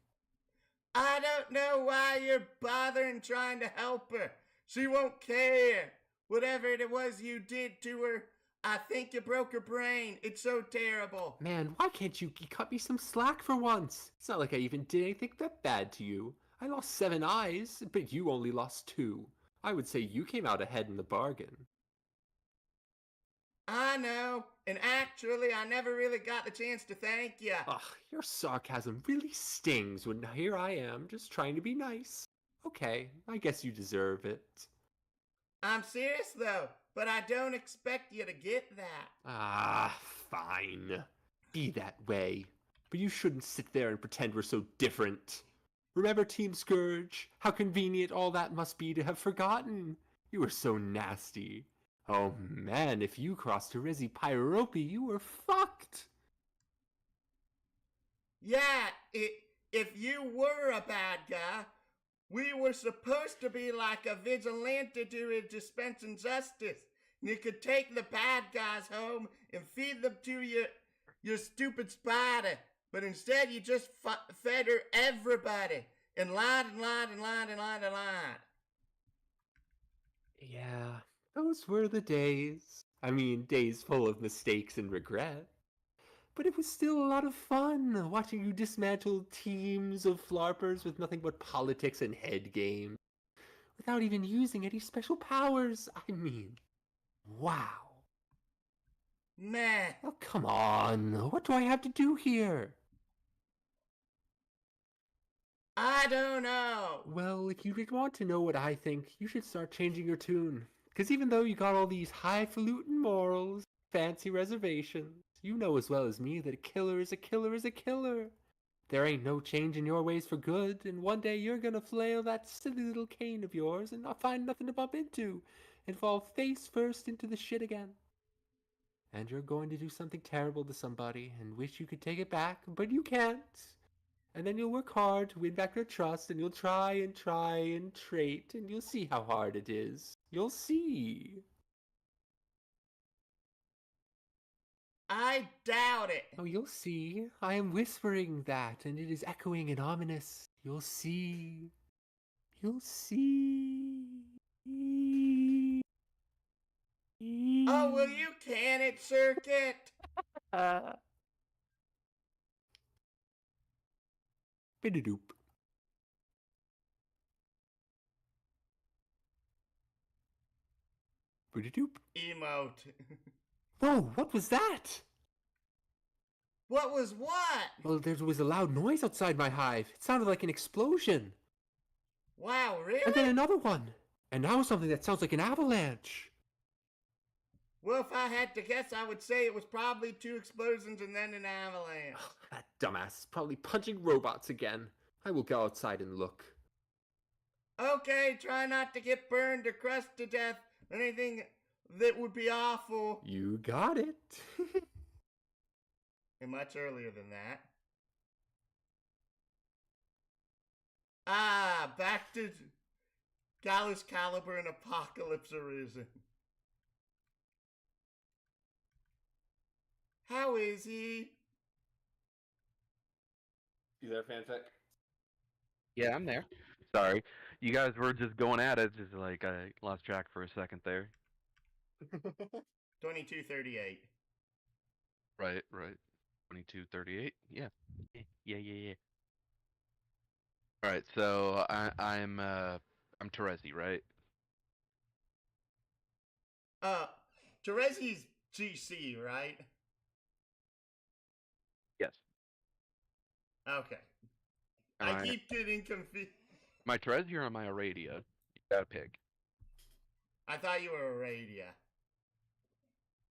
I don't know why you're bothering trying to help her. She won't care. Whatever it was you did to her, I think you broke her brain. It's so terrible.
Man, why can't you cut me some slack for once? It's not like I even did anything that bad to you. I lost 7 eyes, but you only lost 2. I would say you came out ahead in the bargain.
I know, and actually I never really got the chance to thank you.
Ugh, your sarcasm really stings when here I am, just trying to be nice. Okay, I guess you deserve it.
I'm serious though, but I don't expect you to get that.
Ah, fine. Be that way. But you shouldn't sit there and pretend we're so different. Remember Team Scourge? How convenient all that must be to have forgotten. You were so nasty. Oh man, if you crossed Terizi Pyrope, you were fucked.
Yeah, if you were a bad guy, we were supposed to be like a vigilante to dispensing justice. You could take the bad guys home and feed them to your stupid spider. But instead you just fed her everybody and lied and lied and lied and lied and lied.
Yeah, those were the days. I mean, days full of mistakes and regret. But it was still a lot of fun watching you dismantle teams of flarpers with nothing but politics and head games. Without even using any special powers. I mean, wow.
Meh.
Oh, come on. What do I have to do here?
I don't know.
Well, if you want to know what I think, you should start changing your tune. Because even though you got all these highfalutin morals, fancy reservations, you know as well as me that a killer is a killer is a killer. There ain't no change in your ways for good, and one day you're gonna flail that silly little cane of yours and not find nothing to bump into, and fall face first into the shit again. And you're going to do something terrible to somebody and wish you could take it back, but you can't. And then you'll work hard to win back their trust, and you'll try and trait, and you'll see how hard it is. You'll see.
I doubt it.
Oh, you'll see. I am whispering that, and it is echoing and ominous. You'll see. You'll see.
Oh, will you can it, Serket?
Bidadoop. Bidadoop.
Emote.
Whoa, what was that?
What was what?
Well, there was a loud noise outside my hive. It sounded like an explosion.
Wow, really?
And then another one. And now something that sounds like an avalanche.
Well, if I had to guess, I would say it was probably 2 explosions and then an avalanche.
Ugh, that dumbass is probably punching robots again. I will go outside and look.
Okay, try not to get burned or crushed to death. Anything that would be awful.
You got it.
And much earlier than that. Ah, back to Gallus Caliber and Apocalypse Arisen. How is he?
You there, Fanfic?
Yeah, I'm there. Sorry. You guys were just going at it, just like I lost track for a second there.
2238.
Right. 2238. Yeah. Yeah. All right, so I'm Terezi, right?
Terezi's GC, right?
Yes.
Okay.
Am
I keep getting confused.
Am I Terezi or am I Aradia? You gotta pick.
I thought you were Aradia.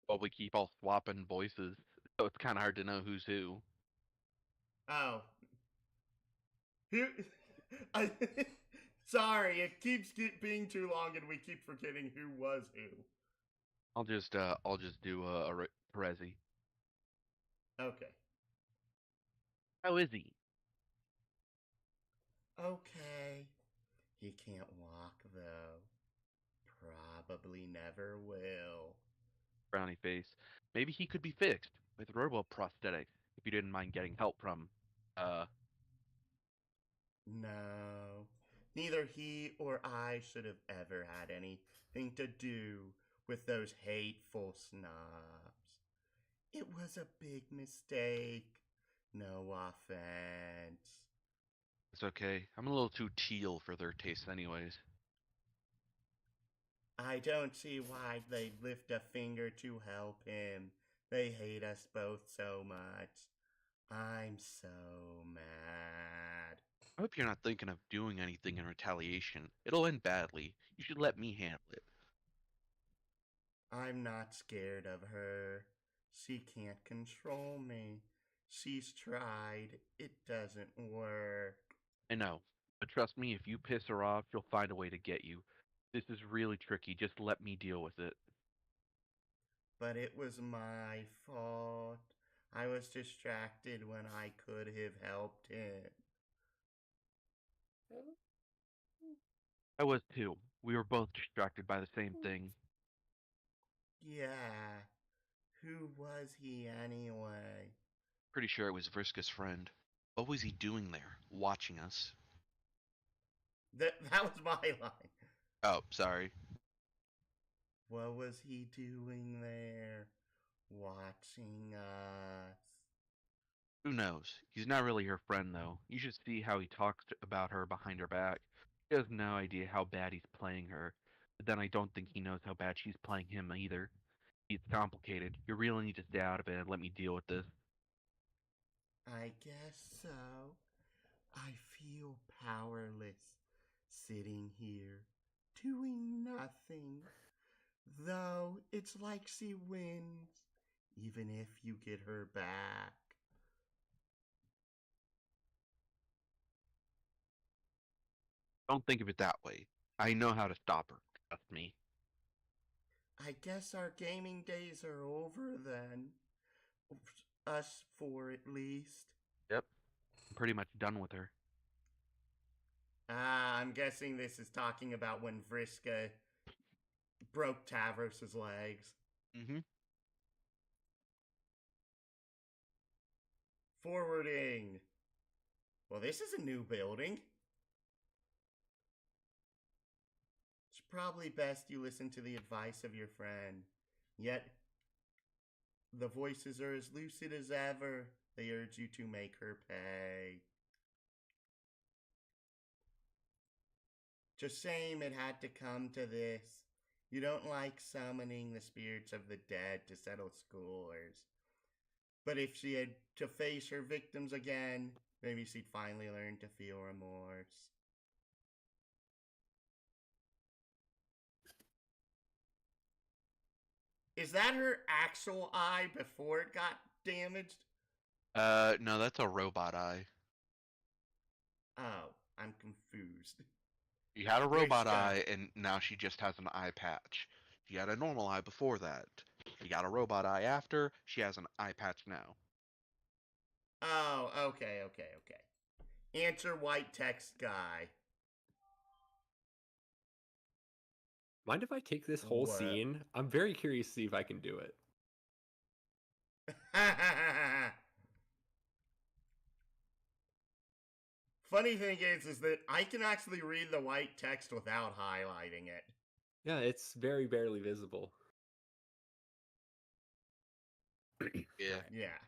Well, we keep all swapping voices, so it's kind of hard to know who's who.
Oh. I, sorry, it keeps being too long and we keep forgetting who was who.
I'll just do a Perezi.
Okay.
How is he?
Okay. He can't walk, though. Probably never will.
Brownie face. Maybe he could be fixed with robo prosthetics if you didn't mind getting help from.
No. Neither he or I should have ever had anything to do with those hateful snobs. It was a big mistake. No offense.
It's okay. I'm a little too teal for their taste, anyways.
I don't see why they'd lift a finger to help him. They hate us both so much. I'm so mad.
I hope you're not thinking of doing anything in retaliation. It'll end badly. You should let me handle it.
I'm not scared of her. She can't control me. She's tried. It doesn't work.
I know, but trust me, if you piss her off, she'll find a way to get you. This is really tricky. Just let me deal with it.
But it was my fault. I was distracted when I could have helped him.
I was too. We were both distracted by the same thing.
Yeah. Who was he anyway?
Pretty sure it was Vriska's friend. What was he doing there? Watching us?
That was my line.
Oh, sorry.
What was he doing there? Watching us.
Who knows? He's not really her friend, though. You should see how he talks about her behind her back. He has no idea how bad he's playing her. But then I don't think he knows how bad she's playing him either. It's complicated. You really need to stay out of it and let me deal with this.
I guess so. I feel powerless sitting here doing nothing. Though it's like she wins, even if you get her back.
Don't think of it that way. I know how to stop her. Trust me.
I guess our gaming days are over then. Us four at least.
Yep. I'm pretty much done with her.
I'm guessing this is talking about when Vriska broke Tavros's legs.
Mm-hmm.
Forwarding. Well, this is a new building. It's probably best you listen to the advice of your friend. Yet, the voices are as lucid as ever. They urge you to make her pay. Just shame it had to come to this. You don't like summoning the spirits of the dead to settle scores. But if she had to face her victims again, maybe she'd finally learn to feel remorse. Is that her actual eye before it got damaged?
No, that's a robot eye.
Oh, I'm confused.
She had a robot
Vriska.
eye, and now she just has an eye patch. She had a normal eye before that. She got a robot eye after. She has an eye patch now.
Oh, okay. Answer white text guy.
Mind if I take this whole
What?
scene? I'm very curious to see if I can do it.
Funny thing is that I can actually read the white text without highlighting it.
Yeah, it's very barely visible.
Yeah.
Yeah.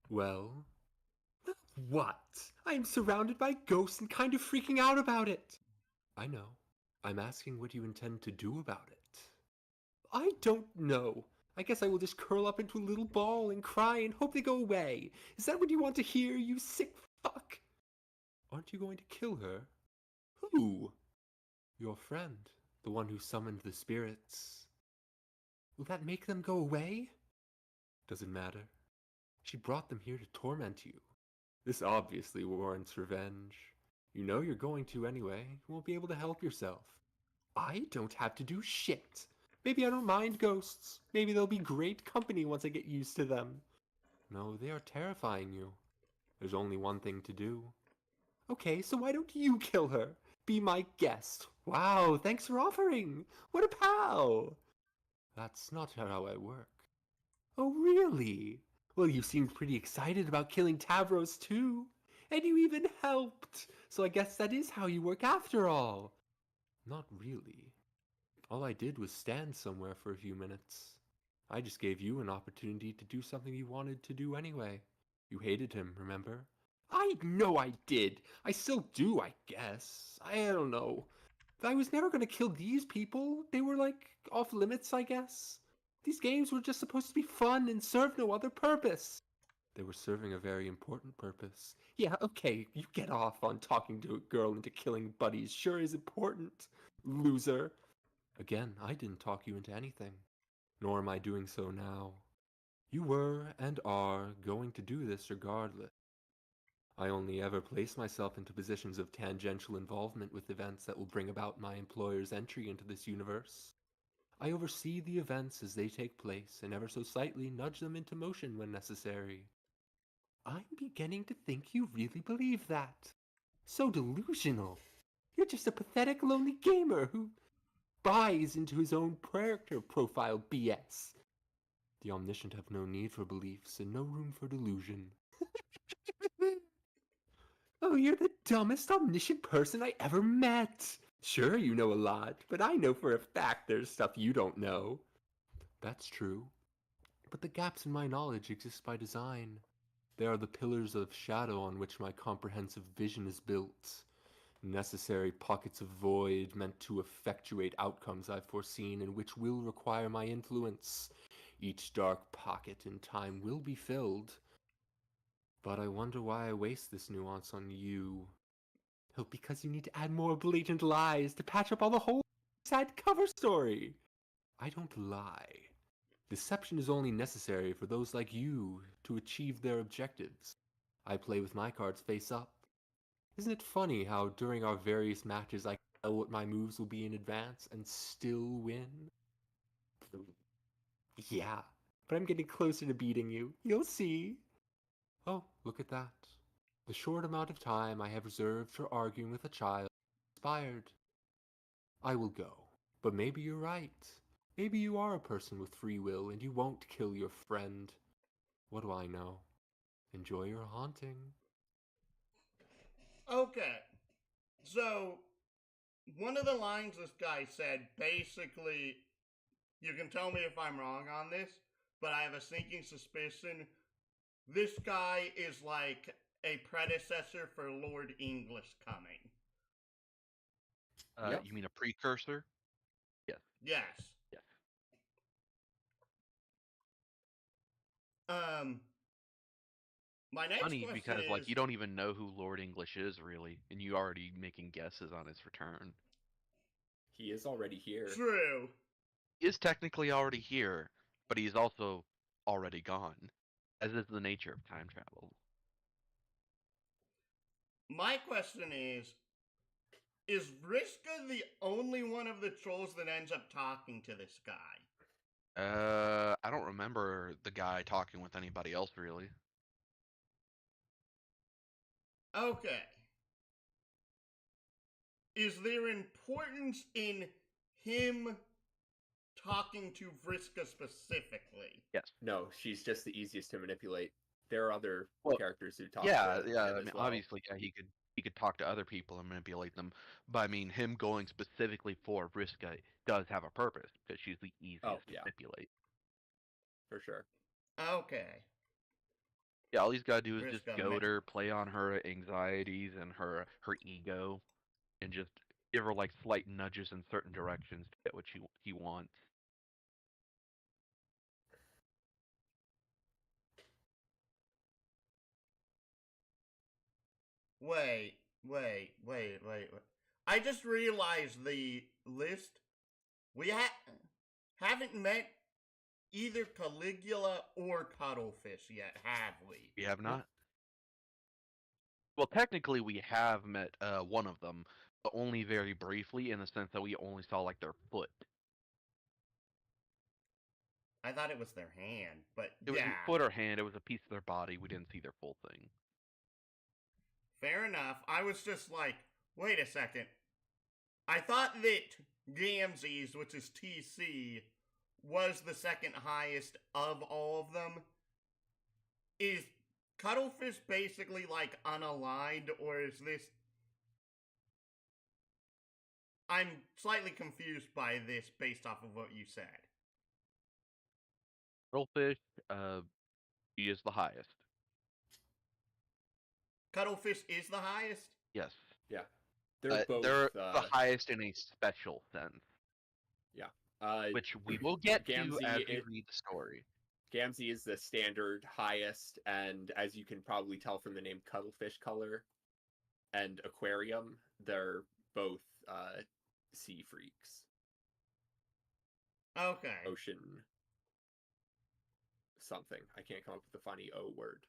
Well, what? I'm surrounded by ghosts and kind of freaking out about it. I know. I'm asking what you intend to do about it. I don't know. I guess I will just curl up into a little ball and cry and hope they go away. Is that what you want to hear, you sick fuck? Aren't you going to kill her? Who? Your friend, the one who summoned the spirits. Will that make them go away? Doesn't matter. She brought them here to torment you. This obviously warrants revenge. You know you're going to anyway. You won't be able to help yourself. I don't have to do shit. Maybe I don't mind ghosts. Maybe they'll be great company once I get used to them. No, they are terrifying you. There's only one thing to do. Okay, so why don't you kill her? Be my guest. Wow, thanks for offering. What a pal. That's not how I work. Oh, really? Well, you seemed pretty excited about killing Tavros too. And you even helped. So I guess that is how you work after all. Not really. All I did was stand somewhere for a few minutes. I just gave you an opportunity to do something you wanted to do anyway. You hated him, remember? I know I did. I still do, I guess. I don't know. I was never going to kill these people. They were like off limits, I guess. These games were just supposed to be fun and serve no other purpose. They were serving a very important purpose. Yeah, okay, you get off on talking to a girl into killing buddies. Sure is important, loser. Again, I didn't talk you into anything. Nor am I doing so now. You were and are going to do this regardless. I only ever place myself into positions of tangential involvement with events that will bring about my employer's entry into this universe. I oversee the events as they take place and ever so slightly nudge them into motion when necessary. I'm beginning to think you really believe that. So delusional. You're just a pathetic, lonely gamer who buys into his own character profile BS. The omniscient have no need for beliefs and no room for delusion. Oh, you're the dumbest omniscient person I ever met. Sure, you know a lot, but I know for a fact there's stuff you don't know. That's true. But the gaps in my knowledge exist by design. They are the pillars of shadow on which my comprehensive vision is built. Necessary pockets of void meant to effectuate outcomes I've foreseen and which will require my influence. Each dark pocket in time will be filled. But I wonder why I waste this nuance on you. Oh, because you need to add more blatant lies to patch up all the holes in the sad cover story. I don't lie. Deception is only necessary for those like you to achieve their objectives. I play with my cards face up. Isn't it funny how during our various matches I can tell what my moves will be in advance and still win? Yeah, but I'm getting closer to beating you. You'll see. Oh, look at that. The short amount of time I have reserved for arguing with a child expired. I will go. But maybe you're right. Maybe you are a person with free will and you won't kill your friend. What do I know? Enjoy your haunting.
Okay. So, one of the lines this guy said basically, you can tell me if I'm wrong on this, but I have a sneaking suspicion this guy is like a predecessor for Lord English coming.
Yep.
You mean a precursor? Yes.
Yes.
Yes.
My next
Funny
question
because
is,
like you don't even know who Lord English is really, and you already making guesses on his return.
He is already here.
true.
He is technically already here, but he's also already gone, as is the nature of time travel.
My question is Vriska the only one of the trolls that ends up talking to this guy?
I don't remember the guy talking with anybody else really.
Okay. Is there importance in him talking to Vriska specifically?
Yes.
No, she's just the easiest to manipulate. There are other
Well,
characters who talk
yeah,
to
yeah.
him
I
as
mean,
well.
obviously, yeah, he could talk to other people and manipulate them. But I mean, him going specifically for Vriska does have a purpose because she's the easiest to
yeah.
manipulate.
For sure.
Okay.
Yeah, all he's got to do is just
Vriska
goad her, play on her anxieties and her ego, and just give her like slight nudges in certain directions to get what he wants.
Wait. I just realized the list. We haven't met either Caligula or Cuttlefish yet, have we?
We have not. Well, technically, we have met one of them, but only very briefly, in the sense that we only saw like their foot.
I thought it was their hand, but
It was
yeah.
foot or hand. It was a piece of their body. We didn't see their full thing.
Fair enough. I was just like, wait a second. I thought that Gamzee's, which is TC, was the second highest of all of them. Is Cuttlefish basically like unaligned, or is this... I'm slightly confused by this based off of what you said.
Cuttlefish, he is the highest.
Cuttlefish is the highest?
Yes.
Yeah. They're both
they're the highest in a special sense.
Yeah.
Which we will get to
Gamzee,
as we read the story.
Gamzee is the standard highest, and as you can probably tell from the name Cuttlefish Color and Aquarium, they're both sea freaks.
Okay.
Ocean something. I can't come up with a funny O word.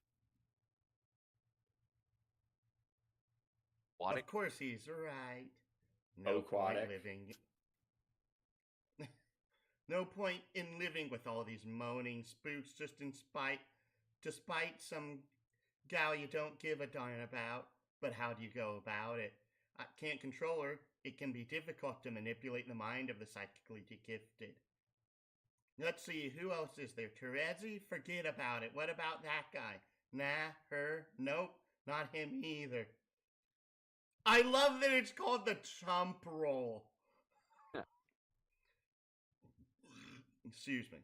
Of course he's right. No
Aquatic.
point living. No point in living with all these moaning spooks just despite some gal you don't give a darn about. But how do you go about it? I can't control her. It can be difficult to manipulate the mind of the psychically gifted. Let's see, who else is there? Terezi? Forget about it. What about that guy? Nah, her? Nope, not him either. I love that it's called the chump roll. Excuse me.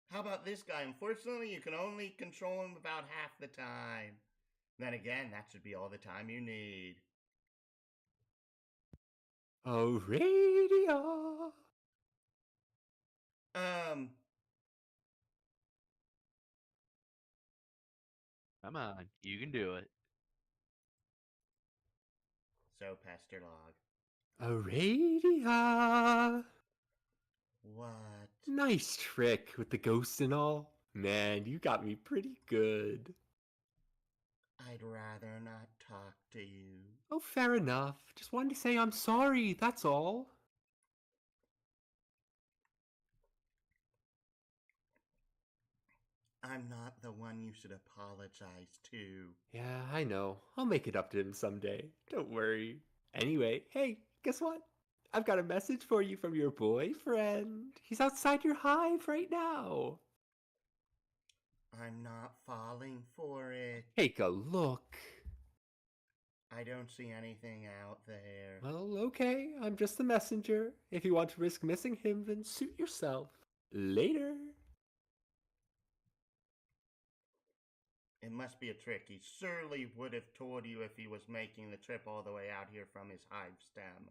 How about this guy? Unfortunately, you can only control him about half the time. Then again, that should be all the time you need.
Oh, radio.
Come on, you can do it.
So, Pastor Log.
Aradia.
What?
Nice trick with the ghost and all. Man, you got me pretty good.
I'd rather not talk to you.
Oh, fair enough. Just wanted to say I'm sorry, that's all.
I'm not the one you should apologize to.
Yeah, I know. I'll make it up to him someday. Don't worry. Anyway, hey, guess what? I've got a message for you from your boyfriend. He's outside your hive right now.
I'm not falling for it.
Take a look.
I don't see anything out there.
Well, okay. I'm just the messenger. If you want to risk missing him, then suit yourself. Later.
It must be a trick. He surely would have told you if he was making the trip all the way out here from his hive stem.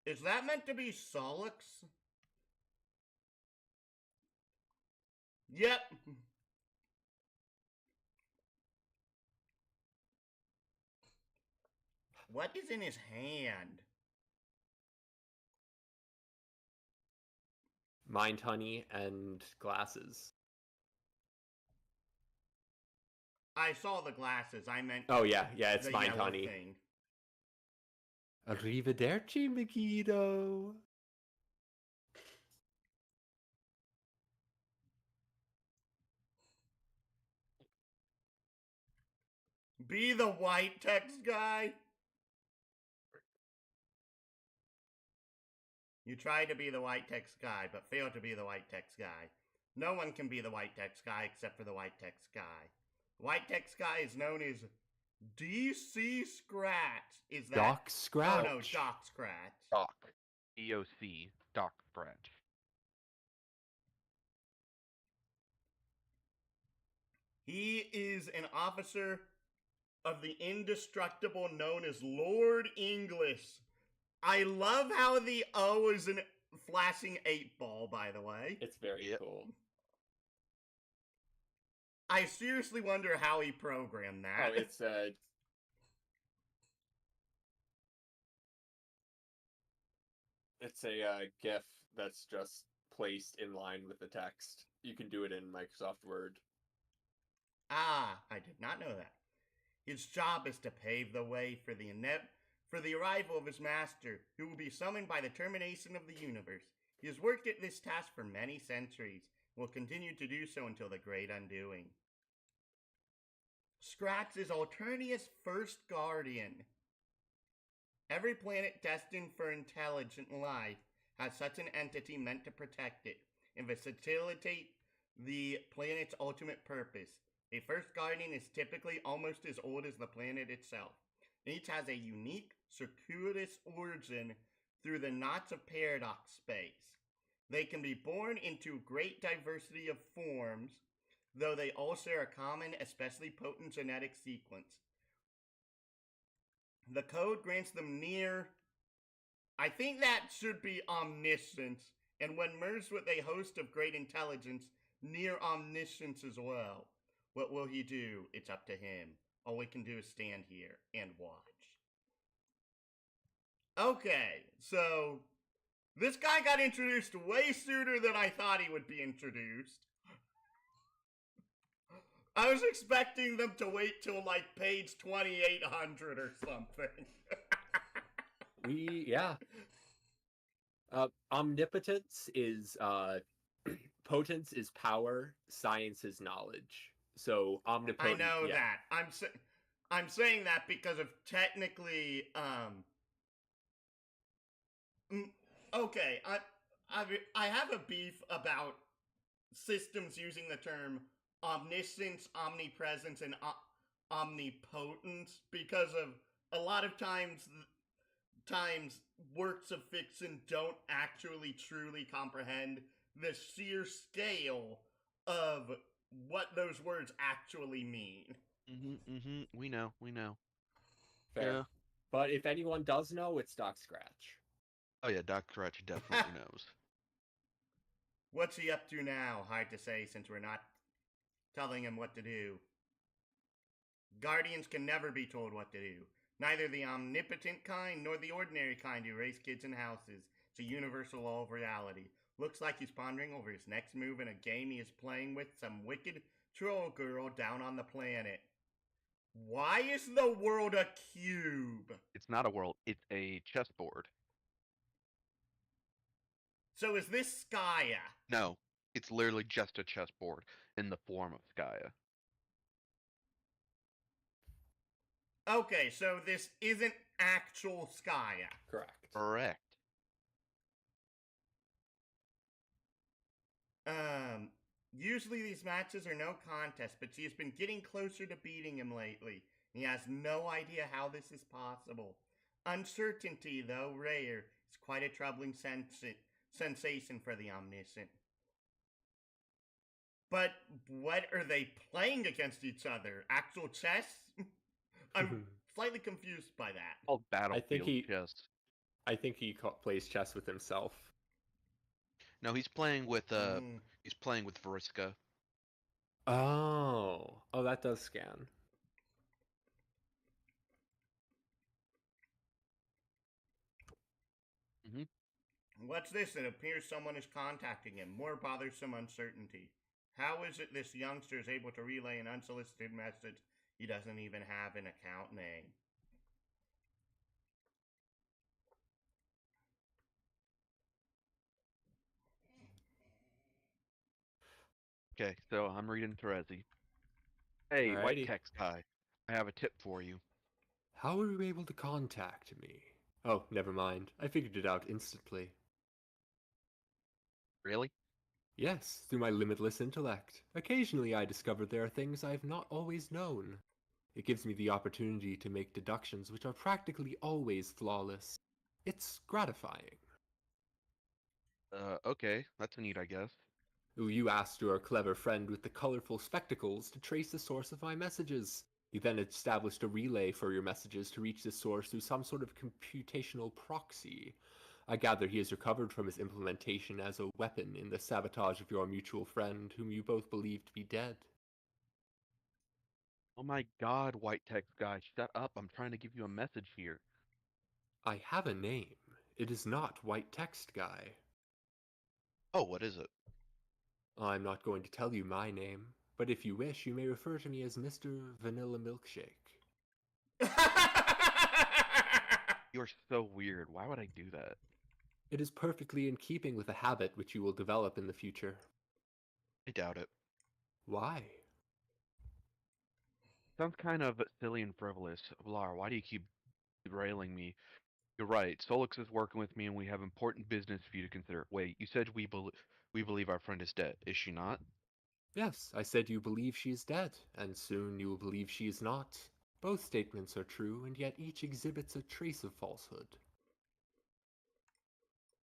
Is that meant to be Solix? Yep. What is in his hand?
Mind honey and glasses.
I saw the glasses. I meant...
Oh, yeah, it's
the
mind
yellow
honey.
thing.
Arrivederci, Megiddo.
Be the white text guy? You tried to be the white text guy, but failed to be the white text guy. No one can be the white text guy except for the white text guy. White text guy is known as DC Scratch. Is that...
Doc Scratch.
Oh no, Doc Scratch.
Doc. DOC. Doc Scratch.
He is an officer of the indestructible known as Lord English. I love how the O is a flashing 8-ball, by the way.
It's very
Yep.
cool.
I seriously wonder how he programmed that.
Oh, it's a GIF that's just placed in line with the text. You can do it in Microsoft Word.
Ah, I did not know that. His job is to pave the way for the arrival of his master, who will be summoned by the termination of the universe. He has worked at this task for many centuries, and will continue to do so until the great undoing. Scratch is Alternia's first guardian. Every planet destined for intelligent life has such an entity meant to protect it and facilitate the planet's ultimate purpose. A first guardian is typically almost as old as the planet itself. Each has a unique, circuitous origin through the knots of paradox space. They can be born into great diversity of forms, though they all share a common, especially potent genetic sequence. The code grants them near, I think that should be omniscience, and when merged with a host of great intelligence, near omniscience as well. What will he do? It's up to him. All we can do is stand here and watch. Okay, so this guy got introduced way sooner than I thought he would be introduced. I was expecting them to wait till like page 2800 or something.
Yeah. Omnipotence is potence is power, science is knowledge. So omnipotent.
I know
yeah.
that. I'm saying that because of technically okay, I have a beef about systems using the term omniscience, omnipresence, and omnipotence because of a lot of times works of fiction don't actually truly comprehend the sheer scale of what those words actually mean.
We know.
Fair.
Yeah.
But if anyone does know, it's Doc Scratch.
Oh yeah, Doc Scratch definitely knows.
What's he up to now? Hard to say since we're not telling him what to do. Guardians can never be told what to do. Neither the omnipotent kind nor the ordinary kind who raise kids in houses. It's a universal law of reality. Looks like he's pondering over his next move in a game he is playing with some wicked troll girl down on the planet. Why is the world a cube?
It's not a world, it's a chessboard.
So is this Skya?
No, it's literally just a chessboard in the form of Skya.
Okay, so this isn't actual Skya.
Correct.
Usually these matches are no contest, but she has been getting closer to beating him lately. He has no idea how this is possible. Uncertainty, though rare, is quite a troubling sensation for the omniscient. But what are they playing against each other? Actual chess? I'm slightly confused by that.
All battlefield chess.
I think he plays chess with himself.
No, he's playing with Vriska.
Oh, that does scan.
What's this? It appears someone is contacting him. More bothersome uncertainty. How is it this youngster is able to relay an unsolicited message he doesn't even have an account name?
Okay, so I'm reading Terezi. Hey,
Alrighty.
white text guy, I have a tip for you.
How were you able to contact me? Oh, never mind. I figured it out instantly.
Really?
Yes, through my limitless intellect. Occasionally I discover there are things I have not always known. It gives me the opportunity to make deductions which are practically always flawless. It's gratifying.
Okay, that's neat, I guess.
You asked your clever friend with the colorful spectacles to trace the source of my messages. You then established a relay for your messages to reach this source through some sort of computational proxy. I gather he has recovered from his implementation as a weapon in the sabotage of your mutual friend, whom you both believe to be dead.
Oh my god, white text guy, shut up, I'm trying to give you a message here.
I have a name. It is not White Text Guy.
Oh, what is it?
I'm not going to tell you my name, but if you wish, you may refer to me as Mr. Vanilla Milkshake.
You're so weird. Why would I do that?
It is perfectly in keeping with a habit which you will develop in the future.
I doubt it.
Why?
Sounds kind of silly and frivolous. Lar, why do you keep derailing me? You're right. Solix is working with me, and we have important business for you to consider. Wait, you said we believe our friend is dead. Is she not?
Yes, I said you believe she is dead, and soon you will believe she is not. Both statements are true, and yet each exhibits a trace of falsehood.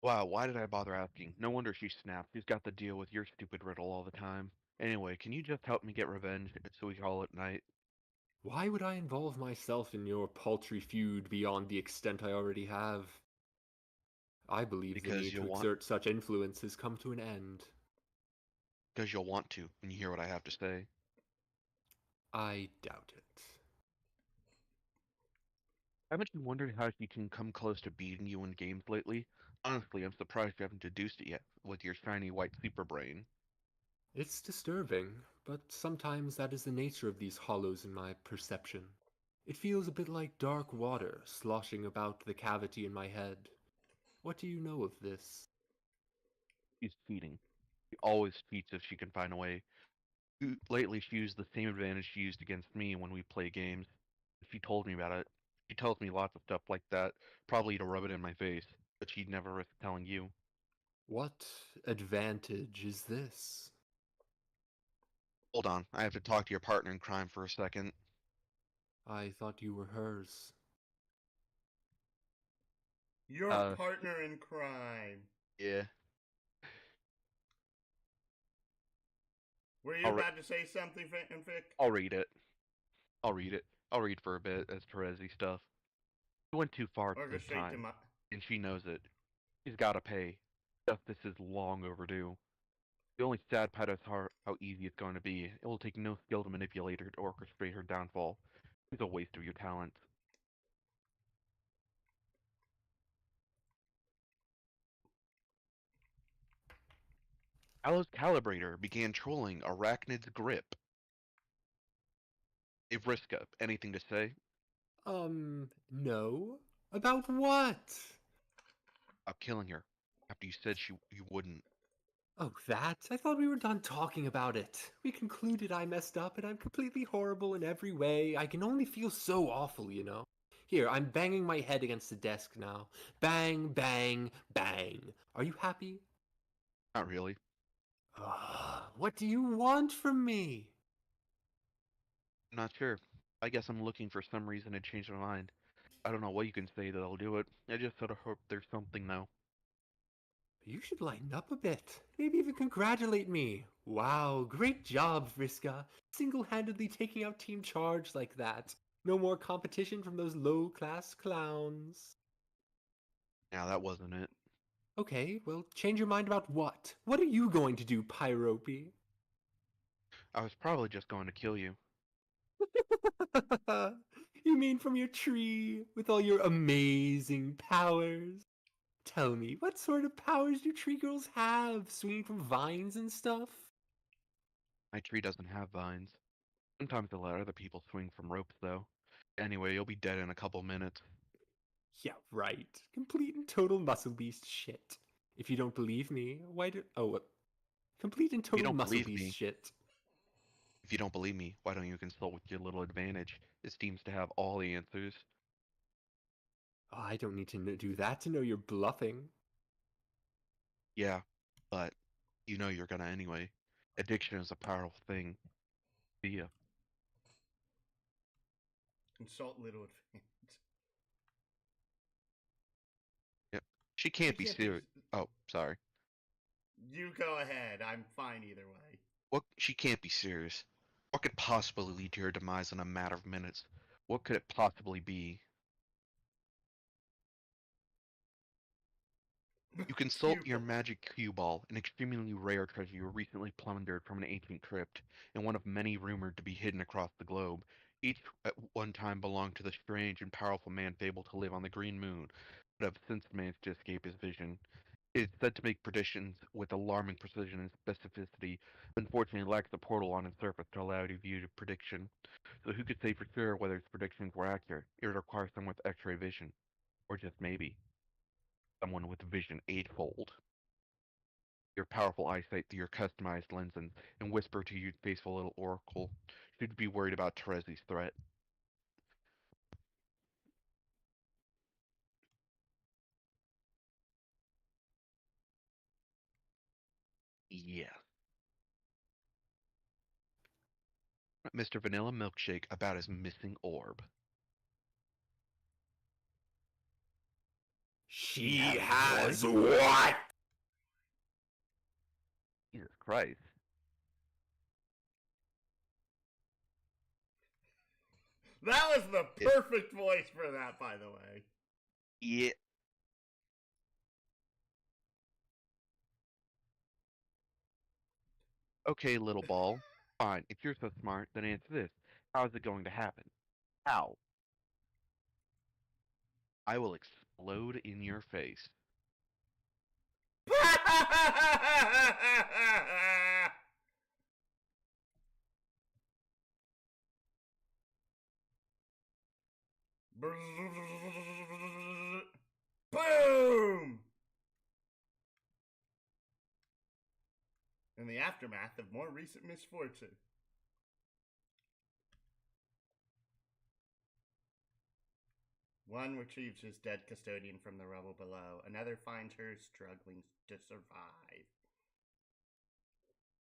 Wow, why did I bother asking? No wonder she snapped. She's got to deal with your stupid riddle all the time. Anyway, can you just help me get revenge so we call it night?
Why would I involve myself in your paltry feud beyond the extent I already have? I believe the
Because
need to
you'll want
exert such influence has come to an end.
because you'll want to when you hear what I have to say.
I doubt it.
Haven't you wondered how she can come close to beating you in games lately? Honestly, I'm surprised you haven't deduced it yet with your shiny white sleeper brain.
It's disturbing, but sometimes that is the nature of these hollows in my perception. It feels a bit like dark water sloshing about the cavity in my head. What do you know of this?
She's cheating. She always cheats if she can find a way. Lately, she used the same advantage she used against me when we play games. She told me about it. She tells me lots of stuff like that, probably to rub it in my face, but she'd never risk telling you.
What advantage is this?
Hold on, I have to talk to your partner in crime for a second.
I thought you were hers.
Your
Uh,
partner in crime.
yeah.
Were you
I'll,
about to say something, Vic?
I'll read it. I'll read it. I'll read for a bit as Terezi stuff. She went too far
Or go
this
straight to
time,
my.
and she knows it. She's gotta pay. Justice is long overdue. The only sad part is how easy it's going to be. It will take no skill to manipulate her to orchestrate her downfall. It's a waste of your talents. Allo's Calibrator began trolling Arachnid's grip. Hey, Vriska, anything to say?
No? About what?
About killing her. After you said you wouldn't.
Oh, that? I thought we were done talking about it. We concluded I messed up and I'm completely horrible in every way. I can only feel so awful, you know? Here, I'm banging my head against the desk now. Bang, bang, bang. Are you happy?
Not really.
What do you want from me?
I'm not sure. I guess I'm looking for some reason to change my mind. I don't know what you can say that'll do it. I just sort of hope there's something now.
You should lighten up a bit. Maybe even congratulate me. Wow, great job, Vriska. Single-handedly taking out Team Charge like that. No more competition from those low-class clowns.
Yeah, that wasn't it.
Okay, well, change your mind about what? What are you going to do, Pyrope?
I was probably just going to kill you.
You mean from your tree, with all your amazing powers? Tell me, what sort of powers do tree girls have, swinging from vines and stuff?
My tree doesn't have vines. Sometimes I let other people swing from ropes, though. Anyway, you'll be dead in a couple minutes.
Yeah, right. Complete and total muscle beast shit. If you don't believe me, why do... Oh, complete and
If you
total
don't
muscle
believe
beast
me,
shit.
if you don't believe me, why don't you consult with your little advantage? It seems to have all the answers.
Oh, I don't need to do that to know you're bluffing.
Yeah, but you know you're gonna anyway. Addiction is a powerful thing. See ya.
Consult little advance.
Yep. She
She
can't be
can't be.
serious. Oh, sorry.
You go ahead. I'm fine either way.
What? She can't be serious. What could possibly lead to her demise in a matter of minutes? What could it possibly be? You consult
Cue
your
ball.
magic cue ball, an extremely rare treasure you recently plundered from an ancient crypt, and one of many rumored to be hidden across the globe. Each at one time belonged to the strange and powerful man fabled to live on the green moon, but have since managed to escape his vision. It's said to make predictions with alarming precision and specificity, but unfortunately lacks the portal on its surface to allow you to view the prediction. So who could say for sure whether its predictions were accurate? It would require someone with X-ray vision, or just maybe someone with vision eightfold. Your powerful eyesight through your customized lenses and whisper to you, faithful little oracle. Should be worried about Terezi's threat. Yeah. Mr. Vanilla Milkshake about his missing orb.
She has what?
Jesus Christ.
That was the perfect voice for that, by the way.
Yeah. Okay, little ball. Fine. If you're so smart, then answer this. How is it going to happen? How? I will explode in your face.
Boom! In the aftermath of more recent misfortune. One retrieves his dead custodian from the rubble below. Another finds her struggling to survive.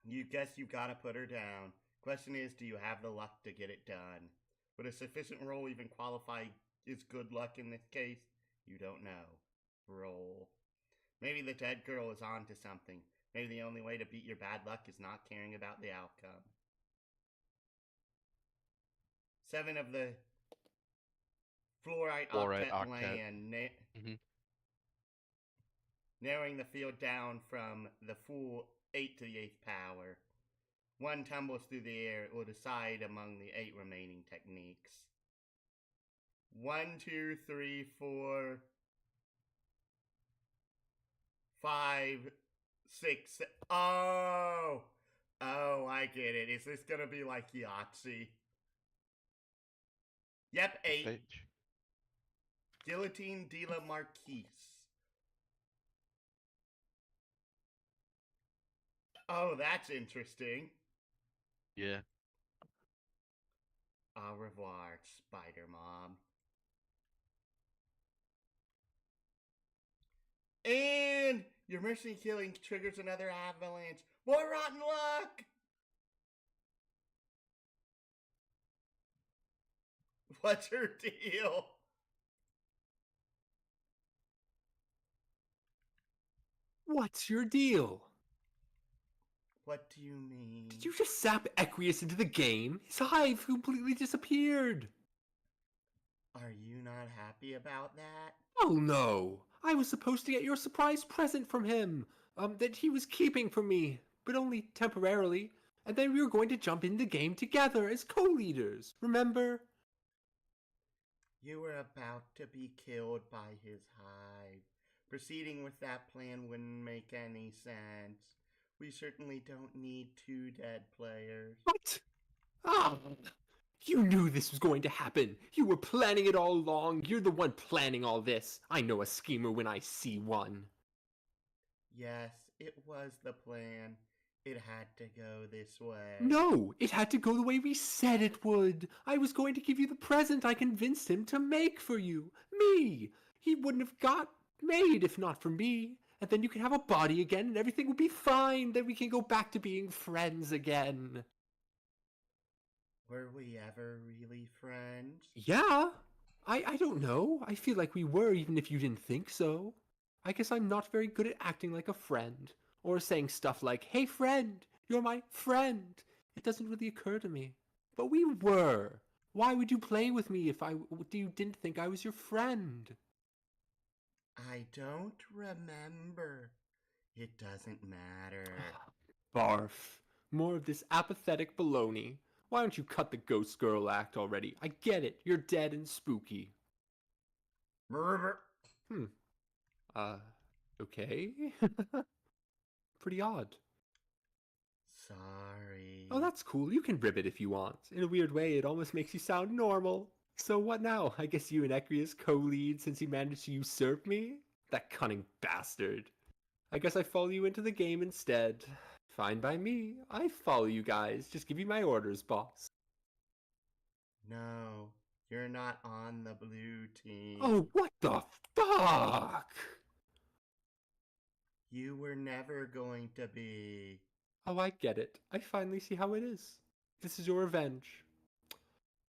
You guess you've got to put her down. Question is, do you have the luck to get it done? Would a sufficient roll even qualify as good luck in this case? You don't know. Roll. Maybe the dead girl is on to something. Maybe the only way to beat your bad luck is not caring about the outcome. 7 of the fluorite octet land, narrowing the field down from the full 8 to the 8th power. 1 tumbles through the air. It will decide among the 8 remaining techniques. 1, 2, 3, 4, 5, 6. Oh, I get it. Is this gonna be like Yahtzee? Yep, 8.
Bitch.
Guillotine de la Marquise. Oh, that's interesting.
Yeah.
Au revoir, Spider Mom. And your mercy killing triggers another avalanche. More rotten luck! What's your deal?
What's your deal?
What do you mean?
Did you just zap Equius into the game? His hive completely disappeared.
Are you not happy about that?
Oh no! I was supposed to get your surprise present from him, that he was keeping from me, but only temporarily. And then we were going to jump in the game together as co-leaders, remember?
You were about to be killed by his hive. Proceeding with that plan wouldn't make any sense. We certainly don't need 2 dead players.
What? Ah! You knew this was going to happen. You were planning it all along. You're the one planning all this. I know a schemer when I see one.
Yes, it was the plan. It had to go this way.
No, it had to go the way we said it would. I was going to give you the present I convinced him to make for you. Me! He wouldn't have got made if not for me. And then you can have a body again and everything will be fine. Then we can go back to being friends again.
Were we ever really friends?
Yeah. I don't know. I feel like we were even if you didn't think so. I guess I'm not very good at acting like a friend. Or saying stuff like, hey friend, you're my friend. It doesn't really occur to me. But we were. Why would you play with me if you didn't think I was your friend?
I don't remember. It doesn't matter.
Barf. More of this apathetic baloney. Why don't you cut the ghost girl act already? I get it. You're dead and spooky. Okay. Pretty odd.
Sorry.
Oh, that's cool. You can rib it if you want. In a weird way, it almost makes you sound normal. So what now? I guess you and Ecrius co-lead since you managed to usurp me? That cunning bastard. I guess I follow you into the game instead. Fine by me. I follow you guys. Just give me my orders, boss.
No, you're not on the blue team.
Oh, what the fuck?
You were never going to be.
Oh, I get it. I finally see how it is. This is your revenge.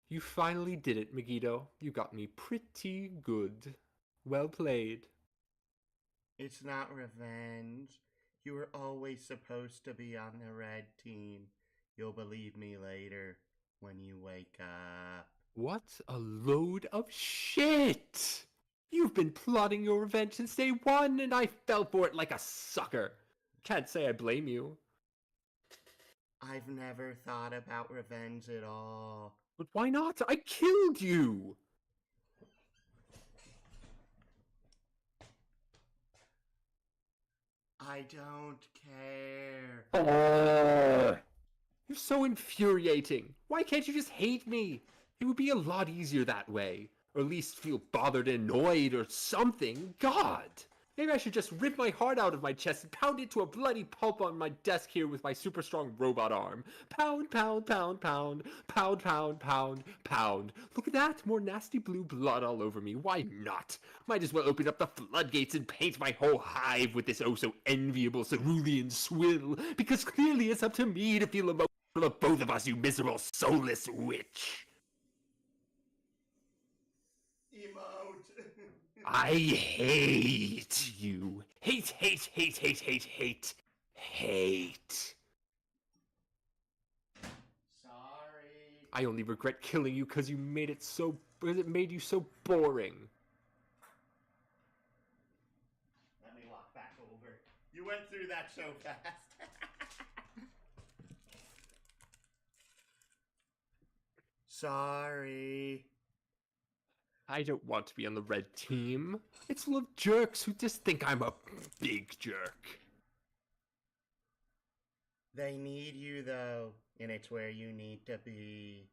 You finally did it, Megiddo. You got me pretty good. Well played.
It's not revenge. You were always supposed to be on the red team. You'll believe me later when you wake up.
What a load of shit! You've been plotting your revenge since day one, and I fell for it like a sucker. Can't say I blame you.
I've never thought about revenge at all.
But why not? I killed you!
I don't care.
You're so infuriating. Why can't you just hate me? It would be a lot easier that way. Or at least feel bothered and annoyed or something. God! Maybe I should just rip my heart out of my chest and pound it to a bloody pulp on my desk here with my super strong robot arm. Pound, pound, pound, pound, pound, pound, pound, pound. Look at that, more nasty blue blood all over me. Why not? Might as well open up the floodgates and paint my whole hive with this oh so enviable cerulean swill, because clearly it's up to me to feel emotional of both of us, you miserable soulless witch.
Emote.
I hate you. Hate, hate, hate, hate, hate, hate, hate.
Sorry.
I only regret killing you because it made you so boring.
Let me walk back over. You went through that so fast. Sorry.
I don't want to be on the red team. It's full of jerks who just think I'm a big jerk.
They need you, though, and it's where you need to be.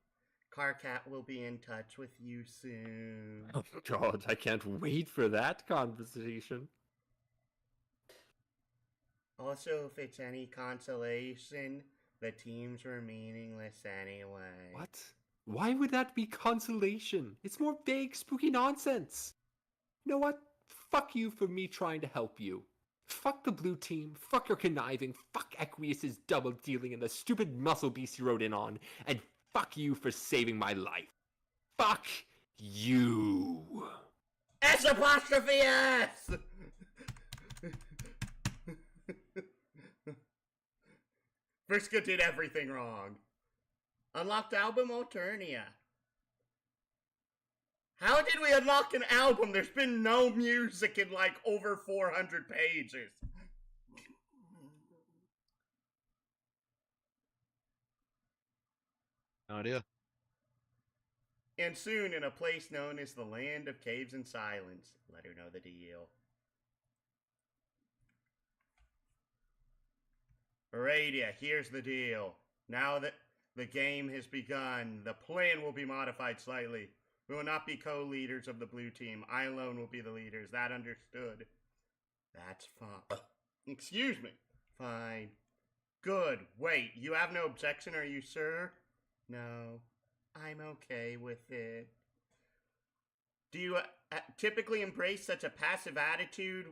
Carcat will be in touch with you soon.
Oh God, I can't wait for that conversation.
Also, if it's any consolation, the teams were meaningless anyway.
What? Why would that be consolation? It's more vague, spooky nonsense. You know what? Fuck you for me trying to help you. Fuck the blue team, fuck your conniving, fuck Equius's double dealing and the stupid muscle beast you rode in on, and fuck you for saving my life. Fuck you.
S apostrophe S! Vriska did everything wrong. Unlocked album Alternia. How did we unlock an album? There's been no music in like over 400 pages.
No idea.
And soon in a place known as the Land of Caves and Silence. Let her know the deal. Aradia, here's the deal. Now that the game has begun, the plan will be modified slightly. We will not be co-leaders of the blue team. I alone will be the leader. Is that understood? That's fine. Excuse me. Fine. Good. Wait, you have no objection, are you sure? No. I'm okay with it. Do you typically embrace such a passive attitude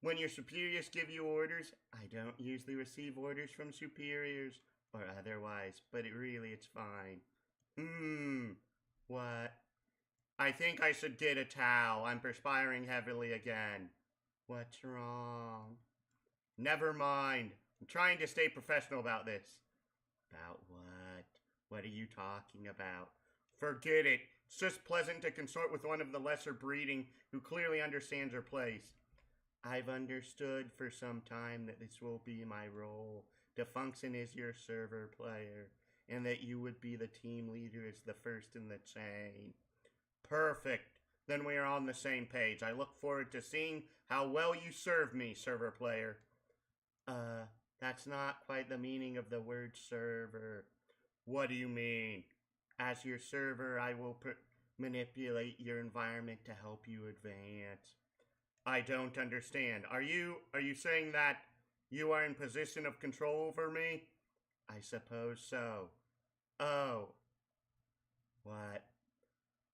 when your superiors give you orders? I don't usually receive orders from superiors or otherwise, but it's fine. What? I think I should get a towel. I'm perspiring heavily again. What's wrong? Never mind. I'm trying to stay professional about this. About what? What are you talking about? Forget it. It's just pleasant to consort with one of the lesser breeding who clearly understands her place. I've understood for some time that this will be my role, to function as your server player, and that you would be the team leader as the first in the chain. Perfect. Then we are on the same page. I look forward to seeing how well you serve me, server player. That's not quite the meaning of the word server. What do you mean? As your server, I will manipulate your environment to help you advance. I don't understand. Are you saying that you are in position of control over me? I suppose so. Oh. What?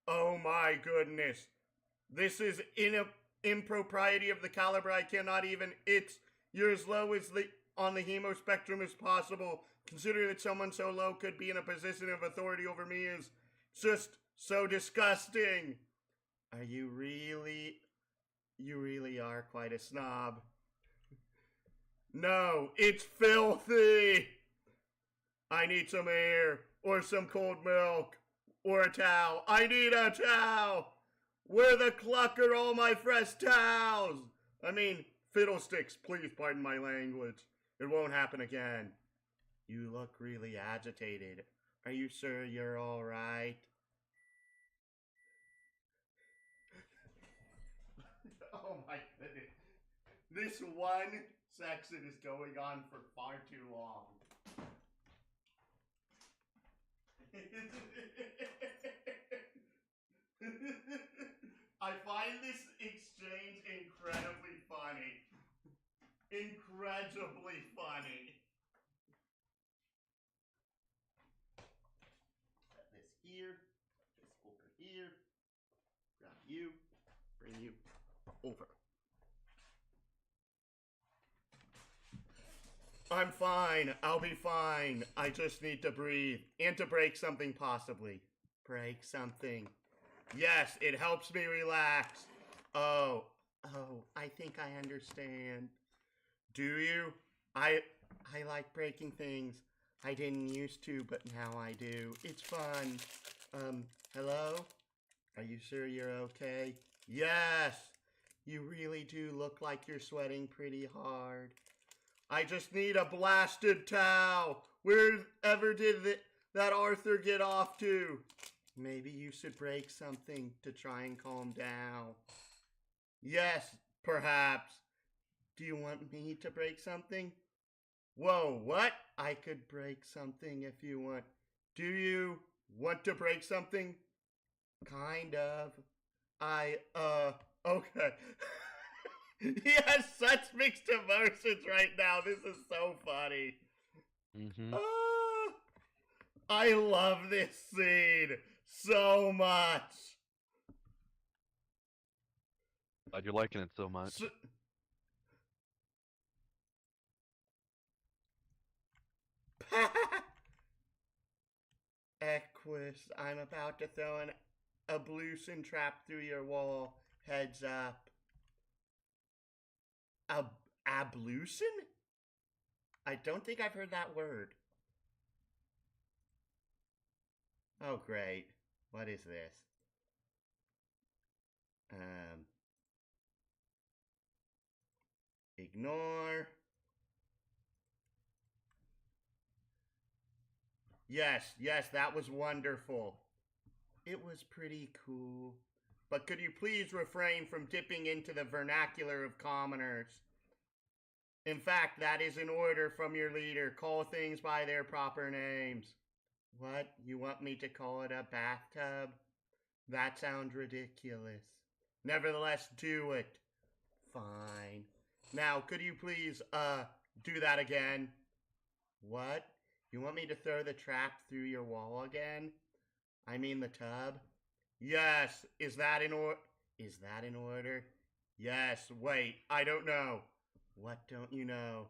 Oh my goodness. This is impropriety of the caliber I cannot even. You're as low as on the hemo spectrum as possible. Considering that someone so low could be in a position of authority over me is just so disgusting. Are you really? You really are quite a snob. No, it's filthy. I need some air, or some cold milk, or a towel. I need a towel. Where the cluck are all my fresh towels? I mean, fiddlesticks, please pardon my language. It won't happen again. You look really agitated. Are you sure you're all right? Oh my goodness. This one section is going on for far too long. I find this exchange incredibly funny. Incredibly funny. Set this here, this over here, grab you, bring you over. I'm fine. I'll be fine. I just need to breathe. And to break something, possibly. Break something. Yes, it helps me relax. Oh, I think I understand. Do you? I like breaking things. I didn't used to, but now I do. It's fun. Hello? Are you sure you're okay? Yes! You really do look like you're sweating pretty hard. I just need a blasted towel. Wherever did that Arthur get off to? Maybe you should break something to try and calm down. Yes, perhaps. Do you want me to break something? Whoa, what? I could break something if you want. Do you want to break something? Kind of. Okay. He has such mixed emotions right now. This is so funny.
Mm-hmm.
I love this scene so much.
Glad you're liking it so much.
Equus, I'm about to throw an ablution trap through your wall. Heads up. Ablution? I don't think I've heard that word. Oh, great. What is this? Ignore. Yes, that was wonderful. It was pretty cool. But could you please refrain from dipping into the vernacular of commoners? In fact, that is an order from your leader. Call things by their proper names. What? You want me to call it a bathtub? That sounds ridiculous. Nevertheless, do it. Fine. Now, could you please, do that again? What? You want me to throw the trap through your wall again? I mean the tub? Yes. Is that in order? Yes. Wait, I don't know. What don't you know?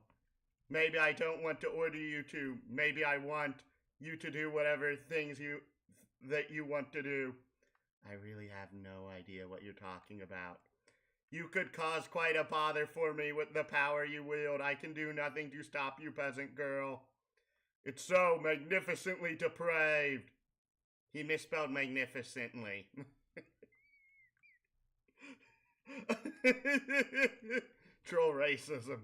Maybe I don't want to order you to. Maybe I want you to do whatever things that you want to do. I really have no idea what you're talking about. You could cause quite a bother for me with the power you wield. I can do nothing to stop you, peasant girl. It's so magnificently depraved. He misspelled magnificently. Troll racism.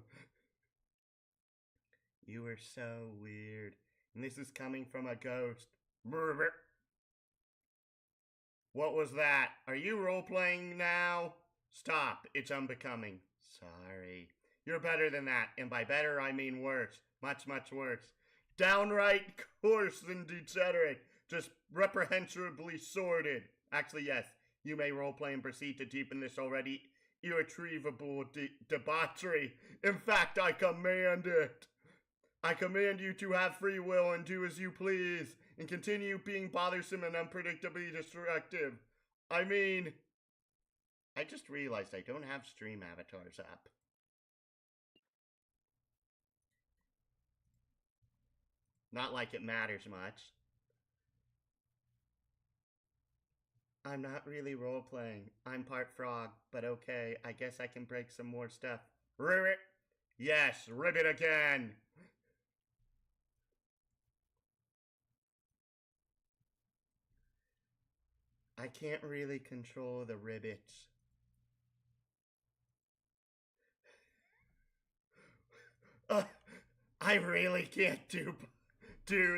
You are so weird. And this is coming from a ghost. What What was that? Are you role-playing now? Stop. It's unbecoming. Sorry. You're better than that, and by better I mean worse. Much, much worse. Downright coarse and degenerate. Just reprehensibly sordid. Actually, yes. You may roleplay and proceed to deepen this already irretrievable debauchery. In fact, I command it. I command you to have free will and do as you please, and continue being bothersome and unpredictably destructive. I mean, I just realized I don't have stream avatars up. Not like it matters much. I'm not really role-playing. I'm part frog, but okay, I guess I can break some more stuff. Ribbit! Yes, ribbit again! I can't really control the ribbits. I really can't do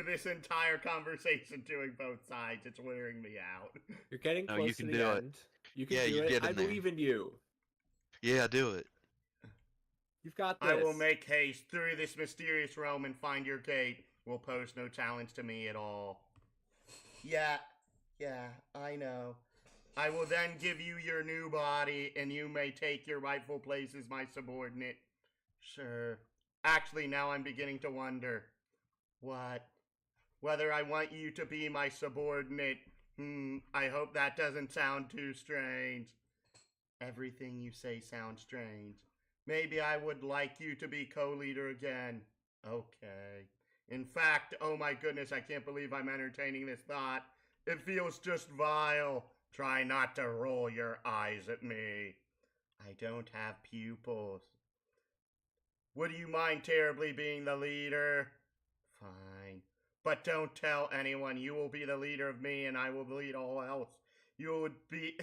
this entire conversation doing both sides. It's wearing me out.
You're getting
No,
close
you
to
can
the
do it.
end. You can
Yeah,
do
you
it.
get in
I
there.
believe in you.
Yeah, do it.
You've got this.
I will make haste through this mysterious realm and find your gate. Will pose no challenge to me at all. Yeah, I know. I will then give you your new body, and you may take your rightful place as my subordinate. Sure. Actually, now I'm beginning to wonder. What? Whether I want you to be my subordinate. I hope that doesn't sound too strange. Everything you say sounds strange. Maybe I would like you to be co-leader again. Okay. In fact, oh my goodness, I can't believe I'm entertaining this thought. It feels just vile. Try not to roll your eyes at me. I don't have pupils. Would you mind terribly being the leader? Fine. But don't tell anyone. You will be the leader of me, and I will lead all else. You would be...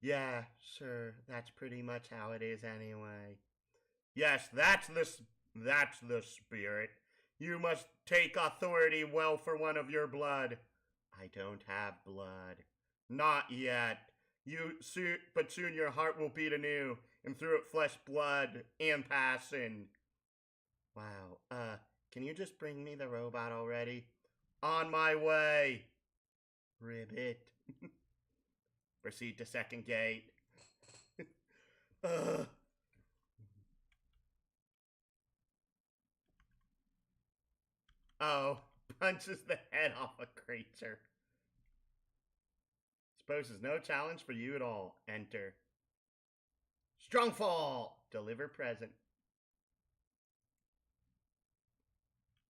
Yeah, sure. That's pretty much how it is anyway. Yes, that's the spirit. You must take authority well for one of your blood. I don't have blood. Not yet. But soon your heart will beat anew, and through it flesh, blood, and passion. Wow, can you just bring me the robot already? On my way. Ribbit. Proceed to second gate. Oh, punches the head off a creature. Supposes no challenge for you at all. Enter. Strong fall. Deliver present.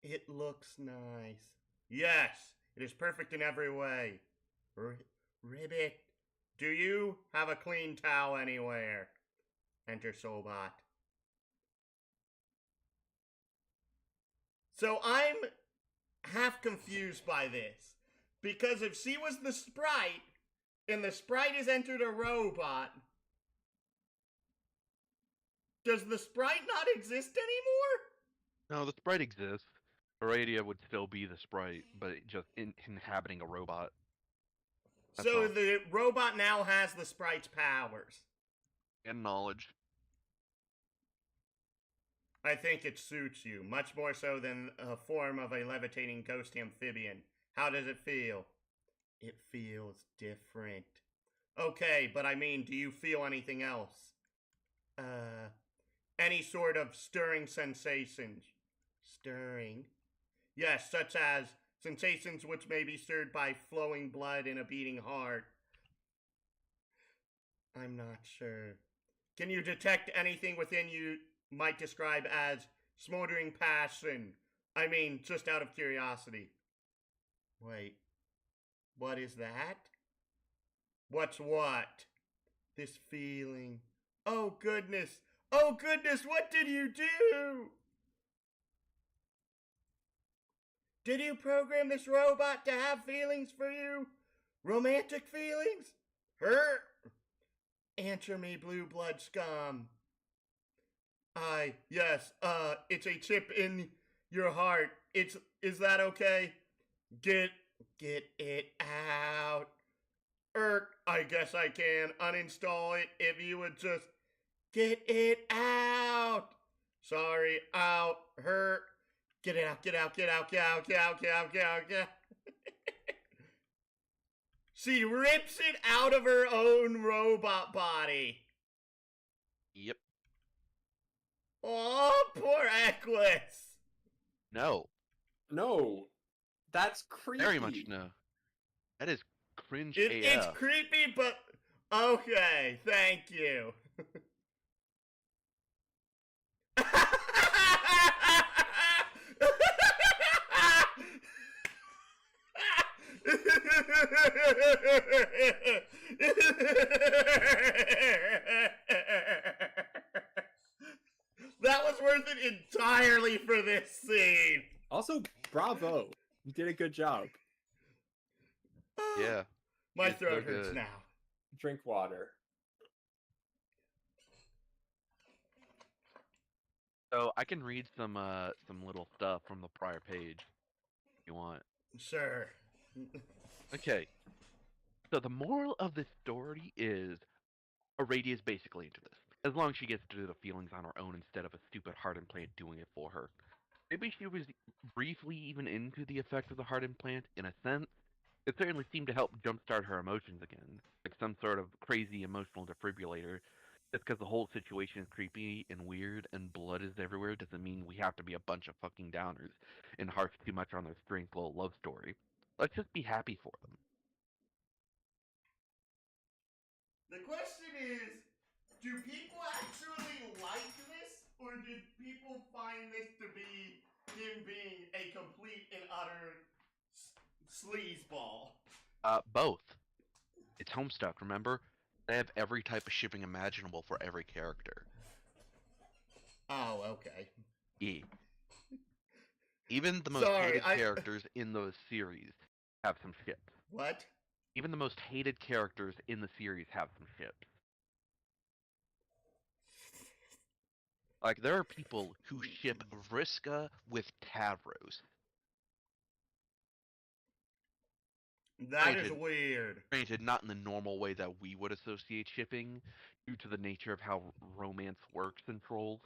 It looks nice. Yes, it is perfect in every way. Ribbit. Do you have a clean towel anywhere? Enter Soulbot. So I'm half confused by this. Because if she was the sprite, and the sprite has entered a robot, does the sprite not exist anymore?
No, the sprite exists. Aradia would still be the sprite, but just inhabiting a robot. That's
So
all.
the robot now has the sprite's powers.
And knowledge.
I think it suits you, much more so than a form of a levitating ghost amphibian. How does it feel? It feels different. Okay, but I mean, do you feel anything else? Any sort of stirring sensations? Stirring? Yes, such as sensations which may be stirred by flowing blood and a beating heart. I'm not sure. Can you detect anything within you might describe as smoldering passion? I mean, just out of curiosity. Wait, what is that? What's what? This feeling. Oh goodness! Oh goodness, what did you do? Did you program this robot to have feelings for you? Romantic feelings? Her? Answer me, blue blood scum. Yes, it's a chip in your heart. Is that okay? Get, get it out. I guess I can uninstall it if you would just get it out. Sorry, out, hurt. Get it out, get out, get out, get out, get out, get out, get out, get out. She rips it out of her own robot body.
Yep.
Oh, poor Equus.
No.
No, that's creepy.
Very much no. That is cringe
It's
AF.
creepy, but okay, thank you. That was worth it entirely for this scene.
Also, bravo. You did a good job.
Yeah.
My
It's so
throat hurts
good.
now.
Drink water.
So I can read some little stuff from the prior page if you want.
Sure.
Okay. So the moral of this story is Aradia is basically into this. As long as she gets to do the feelings on her own instead of a stupid heart implant doing it for her. Maybe she was briefly even into the effect of the heart implant, in a sense. It certainly seemed to help jumpstart her emotions again, like some sort of crazy emotional defibrillator. Just because the whole situation is creepy and weird and blood is everywhere doesn't mean we have to be a bunch of fucking downers and harp too much on their strange little love story. Let's just be happy for them.
The question is, do people actually like this, or did people find this to be him being a complete and utter sleazeball?
Both. It's Homestuck, remember? They have every type of shipping imaginable for every character.
Oh, okay.
Yeah. Even the most hated characters in the series have some ships.
What?
Even the most hated characters in the series have some ships. Like, there are people who ship Vriska with Tavros.
That is weird.
Granted, not in the normal way that we would associate shipping, due to the nature of how romance works in Trolls.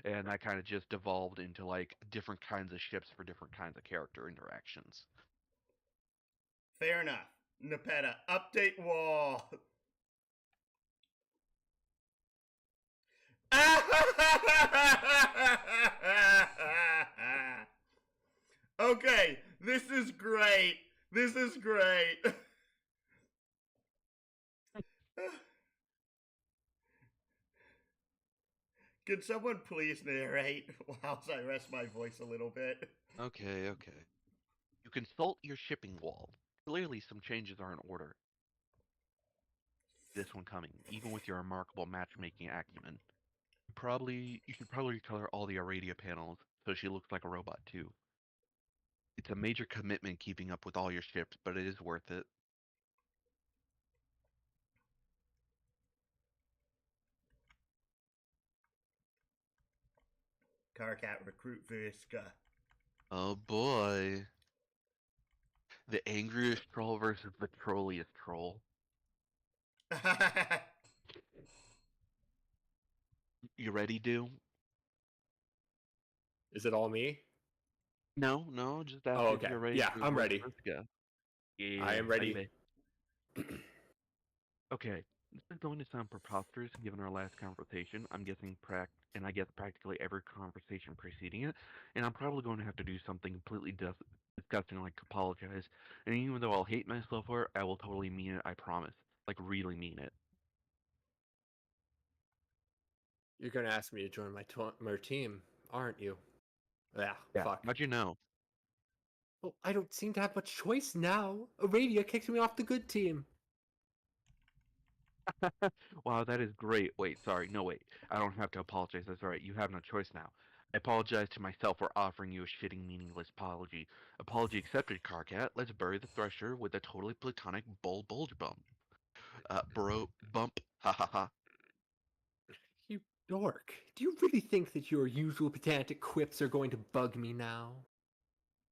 And that kind of just devolved into, like, different kinds of ships for different kinds of character interactions.
Fair enough. Nepeta, update wall. Okay, this is great. This is great. Could someone please narrate whilst I rest my voice a little bit?
Okay. You consult your shipping wall. Clearly some changes are in order. This one coming, even with your remarkable matchmaking acumen. You should probably color all the Aradia panels so she looks like a robot too. It's a major commitment keeping up with all your ships, but it is worth it.
Carcat recruit Vriska.
Oh boy. The angriest troll versus the trolliest troll. You ready, Doom?
Is it all me?
No, just ask
Oh,
if
okay.
you're ready.
Yeah,
to
I'm ready.
Vriska. Yeah,
I am ready.
baby. Okay, this is going to sound preposterous given our last conversation. I'm guessing I guess practically every conversation preceding it, and I'm probably going to have to do something completely disgusting like apologize. And even though I'll hate myself for it, I will totally mean it, I promise. Like, really mean it.
You're gonna ask me to join my team, aren't you? Yeah, fuck.
How'd you know?
Well, I don't seem to have much choice now. Aradia kicked me off the good team.
Wow, that is great. Wait, sorry. No, wait. I don't have to apologize. That's alright. You have no choice now. I apologize to myself for offering you a shitting, meaningless apology. Apology accepted, Carcat. Let's bury the Thresher with a totally platonic bulge bump. Bro, bump. Ha ha ha.
You Dork, do you really think that your usual pedantic quips are going to bug me now?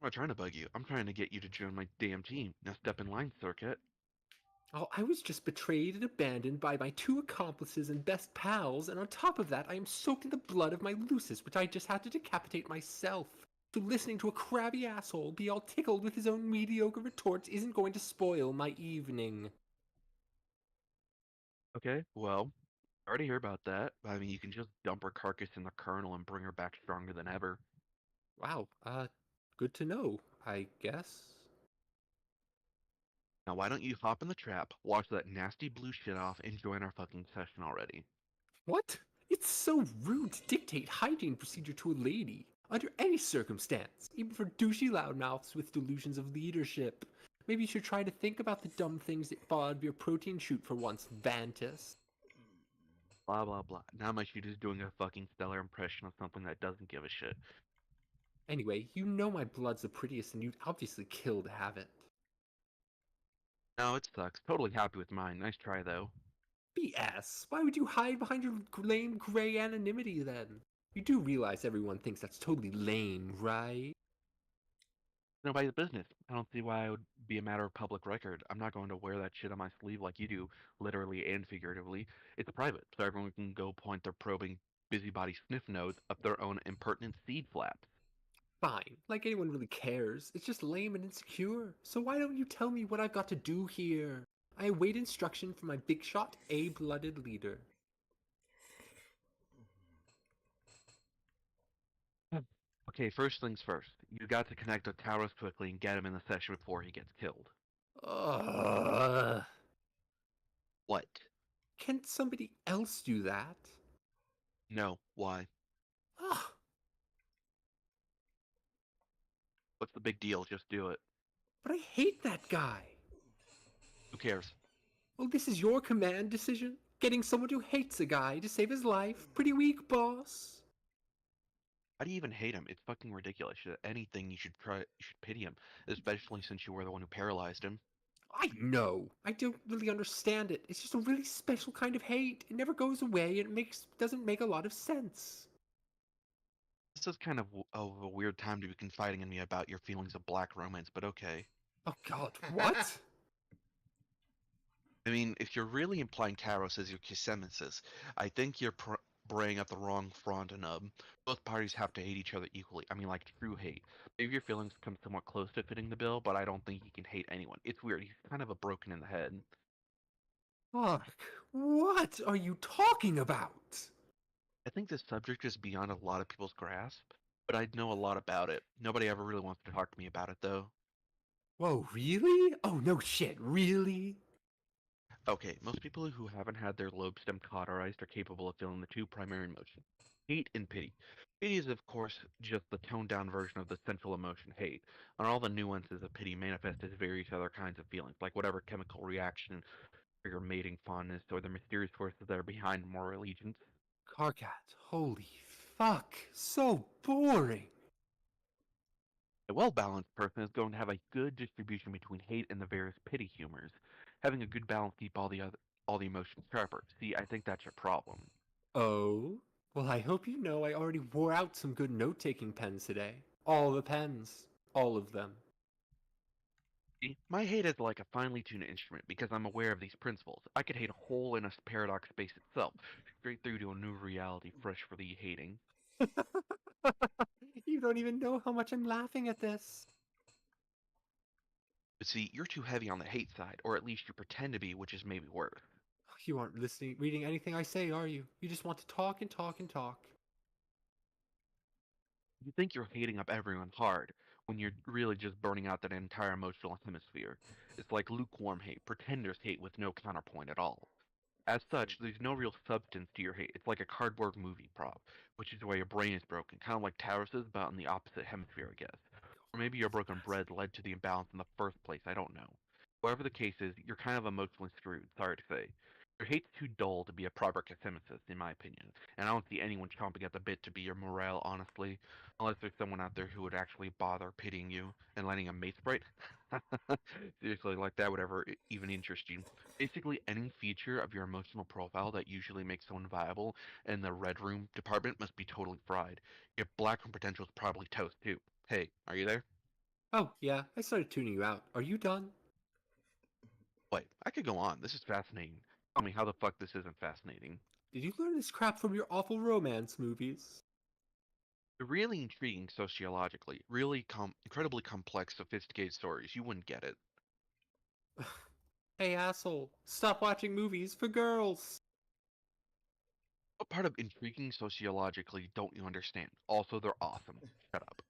I'm not trying to bug you. I'm trying to get you to join my damn team. Now step in line, Serket.
Oh, I was just betrayed and abandoned by my 2 accomplices and best pals, and on top of that, I am soaked in the blood of my Lucis, which I just had to decapitate myself. So listening to a crabby asshole be all tickled with his own mediocre retorts isn't going to spoil my evening.
Okay, well, sorry to hear about that. I mean, you can just dump her carcass in the kernel and bring her back stronger than ever.
Wow, good to know, I guess.
Now, why don't you hop in the trap, wash that nasty blue shit off, and join our fucking session already?
What? It's so rude to dictate hygiene procedure to a lady, under any circumstance, even for douchey loudmouths with delusions of leadership. Maybe you should try to think about the dumb things that fall out of your protein shoot for once, Vantis.
Blah, blah, blah. Now my shoot is doing a fucking stellar impression of something that doesn't give a shit.
Anyway, you know my blood's the prettiest and you'd obviously kill to have it.
No, it sucks. Totally happy with mine. Nice try, though.
BS! Why would you hide behind your lame gray anonymity then? You do realize everyone thinks that's totally lame, right?
Nobody's business. I don't see why it would be a matter of public record. I'm not going to wear that shit on my sleeve like you do, literally and figuratively. It's private, so everyone can go point their probing busybody sniff nose up their own impertinent seed flaps.
Fine, like anyone really cares. It's just lame and insecure. So why don't you tell me what I've got to do here? I await instruction from my big shot, A-blooded leader.
Okay, first things first. You got to connect with Taurus quickly and get him in the session before he gets killed.
Ugh.
What?
Can't somebody else do that?
No. Why?
Ugh.
What's the big deal? Just do it.
But I hate that guy.
Who cares?
Well, this is your command decision? Getting someone who hates a guy to save his life? Pretty weak, boss.
How do you even hate him? It's fucking ridiculous. Anything you should try, you should pity him, especially since you were the one who paralyzed him.
I know. I don't really understand it. It's just a really special kind of hate. It never goes away and it doesn't make a lot of sense.
This is kind of a weird time to be confiding in me about your feelings of black romance, but okay.
Oh god, what?
I mean, if you're really implying Taros as your Kisemesis, I think you're braying at the wrong front, and both parties have to hate each other equally. I mean, like true hate. Maybe your feelings come somewhat close to fitting the bill, but I don't think he can hate anyone. It's weird. He's kind of a broken in the head.
Fuck. What are you talking about?
I think this subject is beyond a lot of people's grasp, but I know a lot about it. Nobody ever really wants to talk to me about it, though.
Whoa, really? Oh, no shit, really?
Okay, most people who haven't had their lobe stem cauterized are capable of feeling the two primary emotions, hate and pity. Pity is, of course, just the toned down version of the central emotion, hate, and all the nuances of pity manifest as various other kinds of feelings, like whatever chemical reaction trigger mating fondness or the mysterious forces that are behind moral allegiance.
Carcat, holy fuck, so boring.
A well-balanced person is going to have a good distribution between hate and the various pity humors. Having a good balance keep all the emotions sharper. See, I think that's your problem.
Oh? Well, I hope you know I already wore out some good note-taking pens today. All the pens. All of them.
See, my hate is like a finely tuned instrument because I'm aware of these principles. I could hate a hole in a paradox space itself, straight through to a new reality fresh for the hating.
You don't even know how much I'm laughing at this.
But see, you're too heavy on the hate side, or at least you pretend to be, which is maybe worse.
You aren't reading anything I say, are you? You just want to talk and talk and talk.
You think you're hating up everyone hard, when you're really just burning out that entire emotional hemisphere. It's like lukewarm hate, pretenders hate with no counterpoint at all. As such, there's no real substance to your hate. It's like a cardboard movie prop, which is why your brain is broken, kind of like Taurus's, but in the opposite hemisphere, I guess. Or maybe your broken bread led to the imbalance in the first place, I don't know. Whatever the case is, you're kind of emotionally screwed, sorry to say. Your hate's too dull to be a proper cathemicist, in my opinion, and I don't see anyone chomping at the bit to be your morale, honestly, unless there's someone out there who would actually bother pitying you and letting a mate sprite. Seriously, like that would ever even interest you. Basically, any feature of your emotional profile that usually makes someone viable in the red room department must be totally fried. Your black room potential is probably toast, too. Hey, are you there?
Oh, yeah, I started tuning you out. Are you done?
Wait, I could go on. This is fascinating. Tell me how the fuck this isn't fascinating.
Did you learn this crap from your awful romance movies?
Really intriguing sociologically, really incredibly complex, sophisticated stories. You wouldn't get it.
Hey, asshole, stop watching movies for girls!
What part of intriguing sociologically don't you understand? Also, they're awesome. Shut up.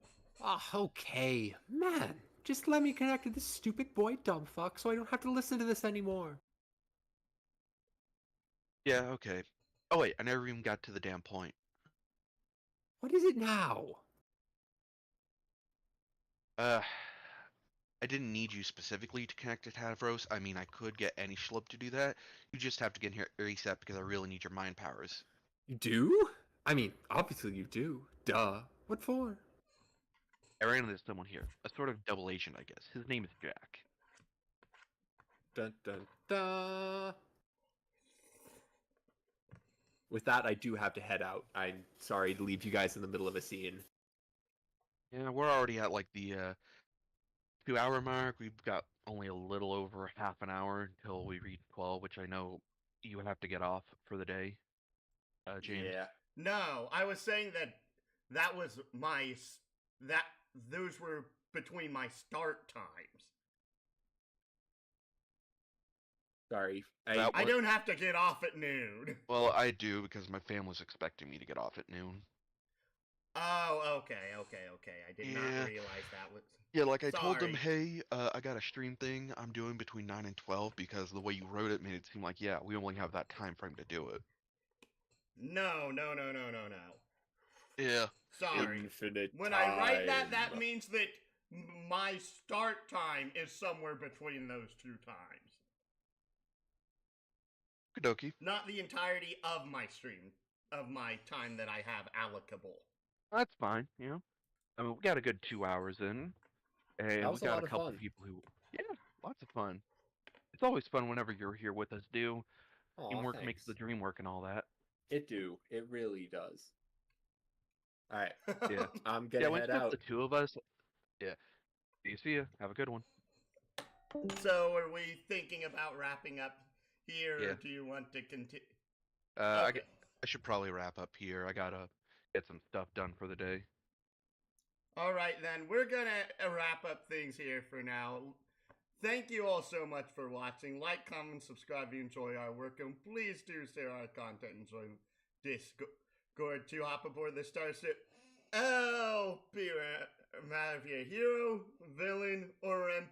Ah, okay. Man, just let me connect to this stupid boy dumbfuck so I don't have to listen to this anymore.
Yeah, okay. Oh wait, I never even got to the damn point.
What is it now?
Uh, I didn't need you specifically to connect to Tavros. I mean, I could get any schlub to do that. You just have to get here ASAP because I really need your mind powers.
You do? I mean, obviously you do. Duh. What for?
I ran into someone here, a sort of double agent, I guess. His name is Jack.
Dun dun dun. With that, I do have to head out. I'm sorry to leave you guys in the middle of a scene.
Yeah, we're already at like the 2 hour mark. We've got only a little over half an hour until we reach 12, which I know you have to get off for the day, James.
Yeah.
No, I was saying that was that those were between my start times.
Sorry.
I don't have to get off at noon.
Well, I do because my family's expecting me to get off at noon.
Oh, okay. I did not
Yeah.
realize that was.
Yeah, like I told them,
Sorry.
hey, I got a stream thing I'm doing between 9 and 12 because the way you wrote it made it seem like, yeah, we only have that time frame to do it.
No.
Yeah.
Sorry.
Infinite
When I write
time.
that means that my start time is somewhere between those two times.
Okie dokie.
Not the entirety of my stream, of my time that I have allocable.
That's fine, you know. I mean, we got a good 2 hours in, and
That
we
was a
got
lot
a
of
couple
fun.
people who, yeah, lots of fun. It's always fun whenever you're here with us, do.
Aw,
Teamwork makes
thanks.
the dream work and all that.
It do. It really does. Alright,
Yeah.
I'm
Yeah,
gonna
when
head
it's just
out.
the two of us, yeah. See ya. Have a good one.
So, are we thinking about wrapping up here,
Yeah.
or do you want to continue?
I
Okay.
should probably wrap up here. I gotta get some stuff done for the day.
All right, then. We're going to wrap up things here for now. Thank you all so much for watching. Like, comment, subscribe if you enjoy our work, and please do share our content and join Discord to hop aboard the Starship. Oh, be matter if you're a hero, villain, or MP.